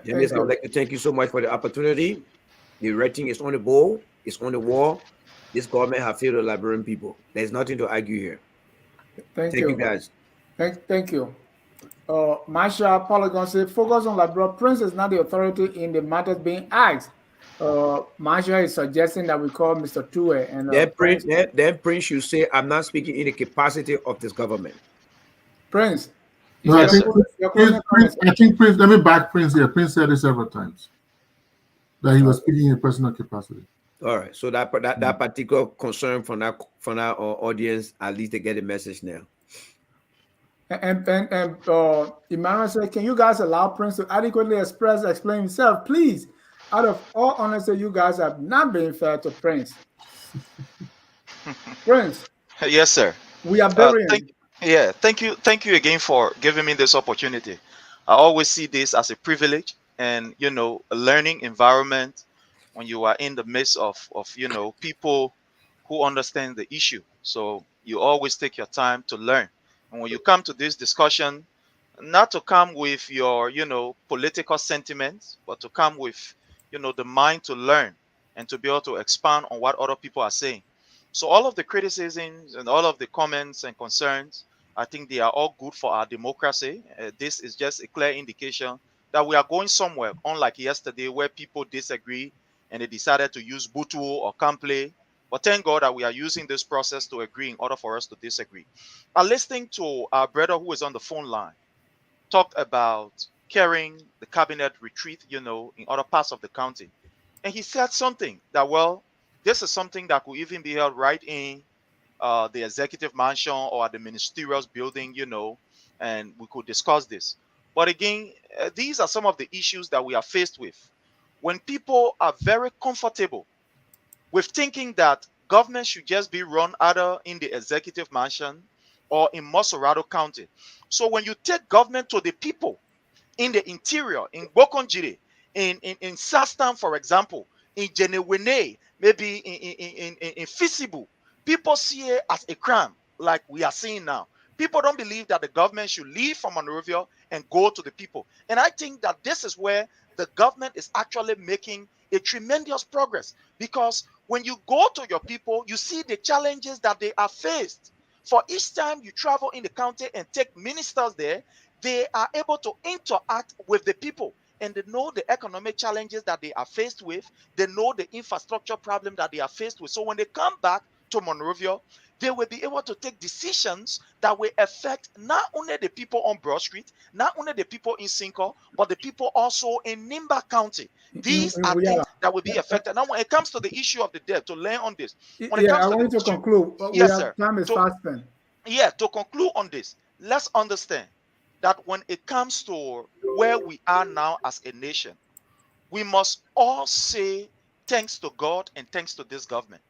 Dennis, I would like to thank you so much for the opportunity. The writing is on the board, it's on the wall. This government has failed the Liberian people. There's nothing to argue here. Thank you, guys. Thank you. Masha Polygon said, focus on Liberia. Prince is not the authority in the matters being asked. Masha is suggesting that we call Mr. Tue. And then Prince should say, I'm not speaking in the capacity of this government. Prince. No, I think Prince, let me back Prince here. Prince said it several times that he was speaking in personal capacity. All right. So that particular concern from our audience, at least they get a message now. And Emmanuel said, can you guys allow Prince to adequately explain himself, please? Out of all honesty, you guys have not been fair to Prince. Prince. Yes, sir. We are burying. Thank you again for giving me this opportunity. I always see this as a privilege and, a learning environment when you are in the midst of people who understand the issue. So you always take your time to learn. And when you come to this discussion, not to come with your, political sentiments, but to come with, the mind to learn and to be able to expand on what other people are saying. So all of the criticisms and all of the comments and concerns, I think they are all good for our democracy. This is just a clear indication that we are going somewhere, unlike yesterday where people disagree and they decided to use Butu or Kample. But thank God that we are using this process to agree in order for us to disagree. I'm listening to our brother who is on the phone line talk about carrying the cabinet retreat, in other parts of the county. And he said something that, well, this is something that could even be held right in the executive mansion or at the ministerial building, and we could discuss this. But again, these are some of the issues that we are faced with. When people are very comfortable with thinking that government should just be run either in the executive mansion or in Mosorado County. So when you take government to the people in the interior, in Bokonjiri, in Sastan, for example, in Jenewene, maybe in Fisibu, people see it as a crime, like we are seeing now. People don't believe that the government should leave from Monrovia and go to the people. And I think that this is where the government is actually making a tremendous progress, because when you go to your people, you see the challenges that they are faced. For each time you travel in the county and take ministers there, they are able to interact with the people, and they know the economic challenges that they are faced with. They know the infrastructure problem that they are faced with. So when they come back to Monrovia, they will be able to take decisions that will affect not only the people on Broad Street, not only the people in Cinco, but the people also in Nimba County. These are things that will be affected. Now, when it comes to the issue of the debt, to learn on this, when it comes I to want the you to issue, conclude. yes, sir. Time is fast spent. Yeah, to conclude on this, let's understand that when it comes to where we are now as a nation, we must all say thanks to God and thanks to this government.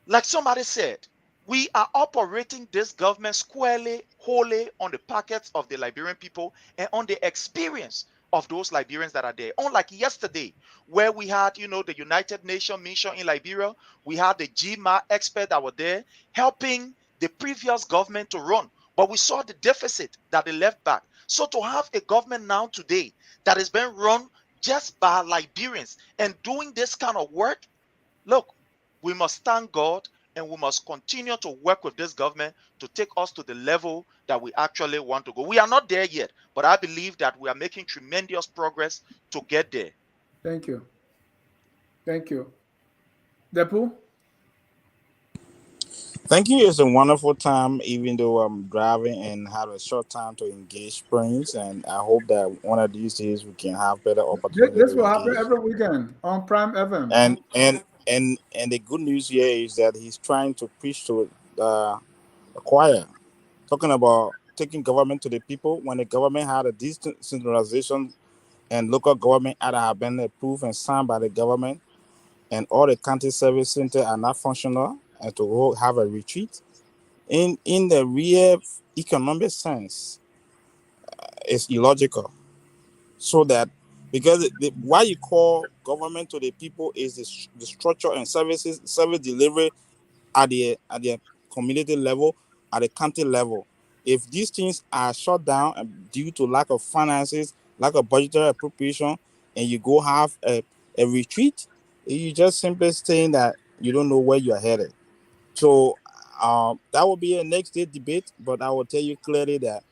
Like somebody said, we are operating this government squarely, wholly on the pockets of the Liberian people and on the experience of those Liberians that are there. Unlike yesterday, where we had, the United Nations mission in Liberia, we had the GMA expert that were there helping the previous government to run. But we saw the deficit that they left back. So to have a government now today that is being run just by Liberians and doing this kind of work, look, we must thank God and we must continue to work with this government to take us to the level that we actually want to go. We are not there yet, but I believe that we are making tremendous progress to get there. Thank you. Thank you. Depu? Thank you. It's a wonderful time, even though I'm driving and have a short time to engage friends. And I hope that one of these days we can have better opportunity. This will happen every weekend on Prime FM. And the good news here is that he's trying to preach to the choir, talking about taking government to the people. When the government had a decentralization and local government had have been approved and signed by the government, and all the county service centers are not functional, and to go have a retreat. In the real economic sense, it's illogical. So that because why you call government to the people is the structure and service delivery at the community level, at the county level. If these things are shut down due to lack of finances, lack of budgetary appropriation, and you go have a retreat, you just simply saying that you don't know where you're headed. So that will be a next day debate, but I will tell you clearly that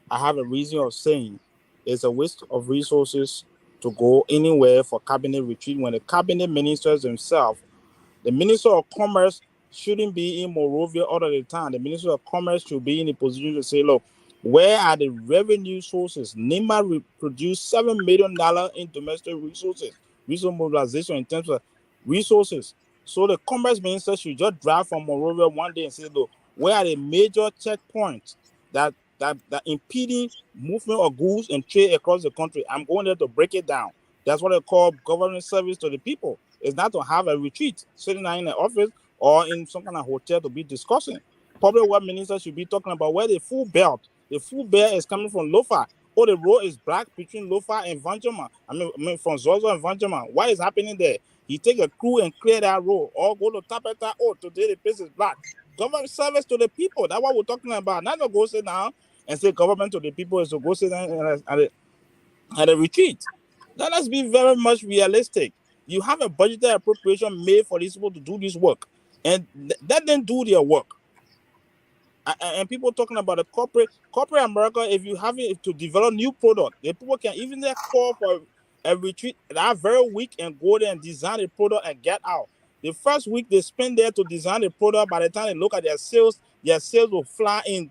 I have a reason of saying it's a waste of resources to go anywhere for cabinet retreat when the cabinet ministers themselves, the Minister of Commerce shouldn't be in Monrovia all of the time. The Minister of Commerce should be in a position to say, look, where are the revenue sources? NIMA produced $7 million in domestic resource mobilization in terms of resources. So the Commerce Minister should just drive from Monrovia one day and say, look, where are the major checkpoints that impeding movement of goods and trade across the country? I'm going there to break it down. That's what they call government service to the people. It's not to have a retreat sitting in the office or in some kind of hotel to be discussing. Probably what minister should be talking about where the full belt. The full belt is coming from Lofa. Oh, the road is black between Lofa and Vanjama. I mean from Zozo and Vanjama. What is happening there? He take a crew and clear that road. Or go to Tapeta. Oh, today the place is black. Government service to the people. That's what we're talking about. Not to go sit down and say government to the people is to go sit down at a retreat. Now let's be very much realistic. You have a budgetary appropriation made for these people to do this work, and let them do their work. And people talking about the corporate America, if you have it to develop new product, the people can even call for a retreat that very week and go there and design the product and get out. The first week they spend there to design the product, by the time they look at their sales will fly in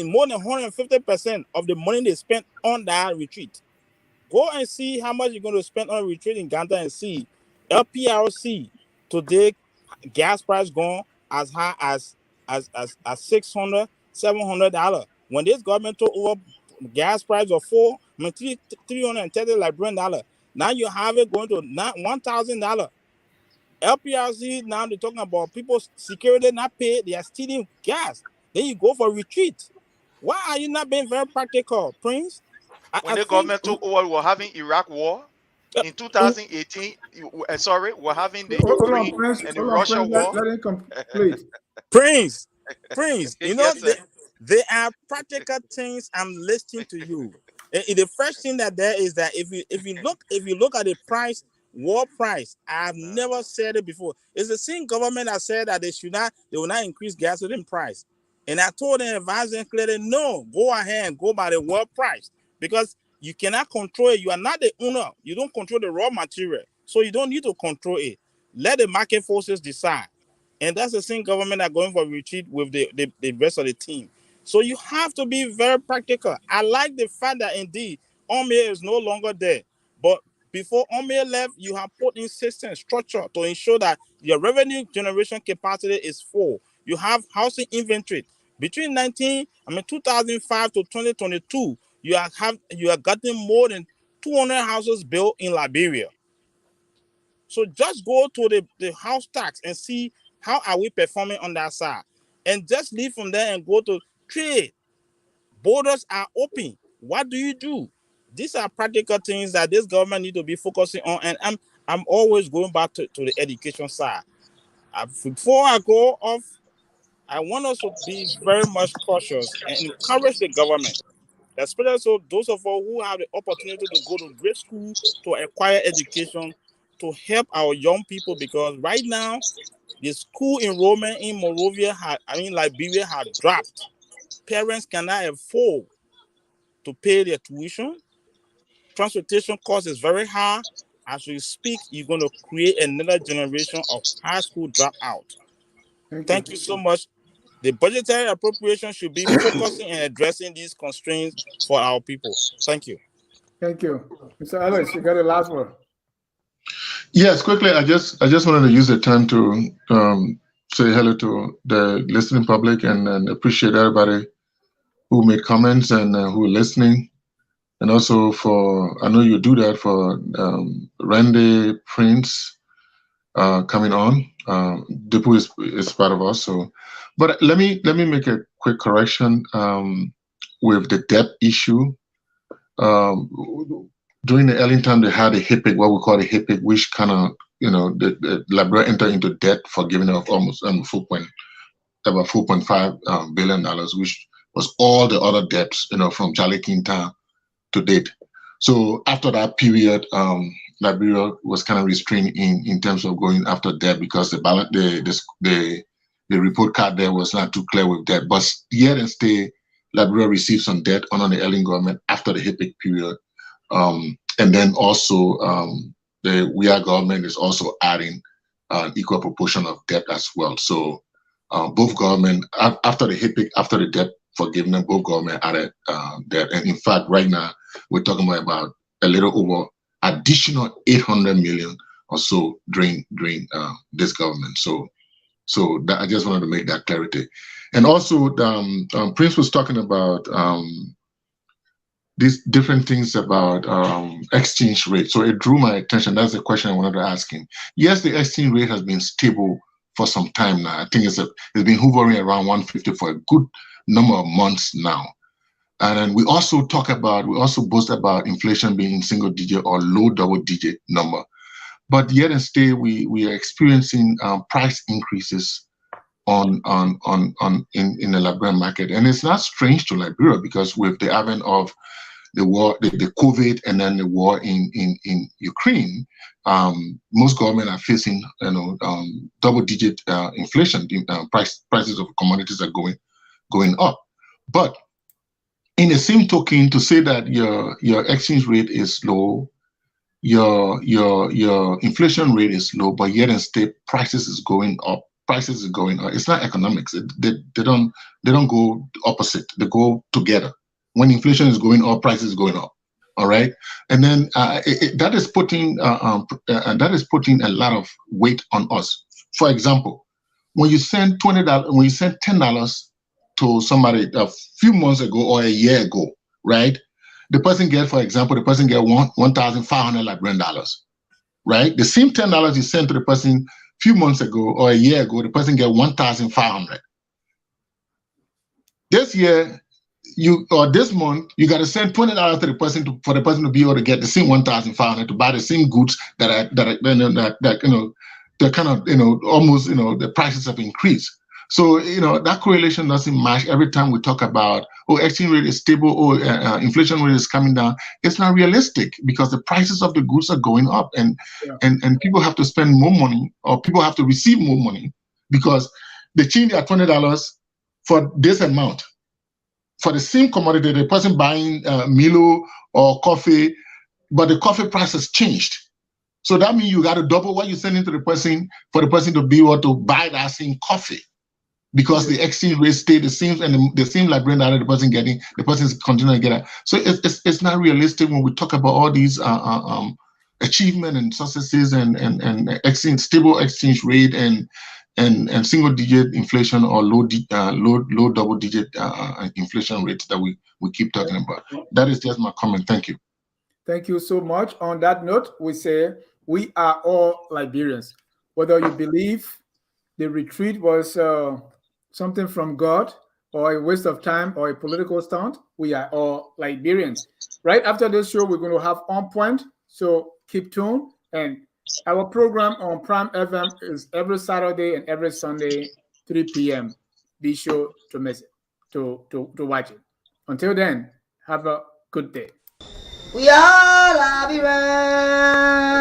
more than 150% of the money they spent on that retreat. Go and see how much you're going to spend on retreat in Ghana and see LPRC today, gas price going as high as $600, $700. When this government took over gas price of $330 Liberian dollar, now you have it going to not $1,000. LPRC now they're talking about people's security not paid, they are stealing gas. Then you go for retreat. Why are you not being very practical, Prince? When the government took over, we were having Iraq war. In 2018, we're having the Hold on, Ukraine Prince. and the Hold on, Russia Prince. war. Let him complete. Prince, you know, Yes, sir. they are practical things. I'm listening to you. And the first thing that there is that if you look at the price, war price, I've never said it before. It's the same government that said that they will not increase gasoline price. And I told them, advised them clearly, no, go ahead and go by the world price because you cannot control it. You are not the owner. You don't control the raw material, so you don't need to control it. Let the market forces decide. And that's the same government that going for retreat with the rest of the team. So you have to be very practical. I like the fact that indeed Omir is no longer there. But before Omir left, you have put in system structure to ensure that your revenue generation capacity is full. You have housing inventory. Between 2005 to 2022, you are getting more than 200 houses built in Liberia. So just go to the house tax and see how are we performing on that side. And just leave from there and go to trade. Borders are open. What do you do? These are practical things that this government need to be focusing on. And I'm always going back to the education side. Before I go off, I want us to be very much cautious and encourage the government, especially so those of us who have the opportunity to go to grade school to acquire education, to help our young people, because right now the school enrollment in Liberia had dropped. Parents cannot afford to pay their tuition. Transportation cost is very high. As we speak, you're going to create another generation of high school dropout. Thank you so much. The budgetary appropriation should be focusing and addressing these constraints for our people. Thank you. Thank you. Mr. Ellis, you got the last word. Yes, quickly, I just wanted to use the time to say hello to the listening public and appreciate everybody who made comments and who are listening. And also I know you do that for Randy Prince coming on. Dipu is part of us. So, but let me make a quick correction with the debt issue. During the early time, they had a HIPIC, what we call a HIPIC, which kind of, the Liberia entered into debt for giving of almost about $4.5 billion, which was all the other debts, from Charlie Kintown to date. So after that period, Liberia was kind of restrained in terms of going after debt because the report card there was not too clear with debt. But yet and stay, Liberia received some debt under the early government after the HIPIC period. And then also the WIA government is also adding an equal proportion of debt as well. So both government, after the HIPIC, after the debt forgiveness, both government added debt. And in fact, right now, we're talking about a little over additional 800 million or so during this government. So that, I just wanted to make that clarity. And also, Prince was talking about these different things about exchange rate. So it drew my attention. That's the question I wanted to ask him. Yes, the exchange rate has been stable for some time now. I think it's been hovering around 150 for a good number of months now. And then we also boast about inflation being in single digit or low double digit number. But yet and still, we are experiencing price increases in the Liberian market. And it's not strange to Liberia because with the advent of the war, the COVID, and then the war in Ukraine, most governments are facing double-digit inflation. Prices of commodities are going up. But in the same token, to say that your exchange rate is low, your inflation rate is low, but yet and still prices is going up. Prices is going up. It's not economics. They don't go opposite. They go together. When inflation is going up, prices is going up. All right, and then that is putting a lot of weight on us. For example, when you send $10 to somebody a few months ago or a year ago, right? The person get 1,500 Liberian dollars, right? The same $10 you sent to the person few months ago or a year ago, the person get 1,500. This year, this month, you got to send $20 to the person for the person to be able to get the same 1,500 to buy the same goods that they're kind of almost the prices have increased. So that correlation doesn't match. Every time we talk about exchange rate is stable, inflation rate is coming down, it's not realistic because the prices of the goods are going up, and people have to spend more money, or people have to receive more money because they change their $20 for this amount. For the same commodity, the person buying Milo or coffee, but the coffee price has changed. So that means you got to double what you're sending to the person for the person to be able to buy that same coffee, because the exchange rate stayed the same, and the same librarian that the person getting, the person is continuing to get it. So it's not realistic when we talk about all these achievement and successes and stable exchange rate and single digit inflation or low double digit inflation rates that we keep talking about. That is just my comment. Thank you. Thank you so much. On that note, we say we are all Liberians. Whether you believe the retreat was something from God or a waste of time or a political stunt, we are all Liberians. Right after this show, we're going to have On Point. So keep tuned. And our program on Prime FM is every Saturday and every Sunday, 3 p.m. Be sure to miss it, to watch it. Until then, have a good day. We are Liberians.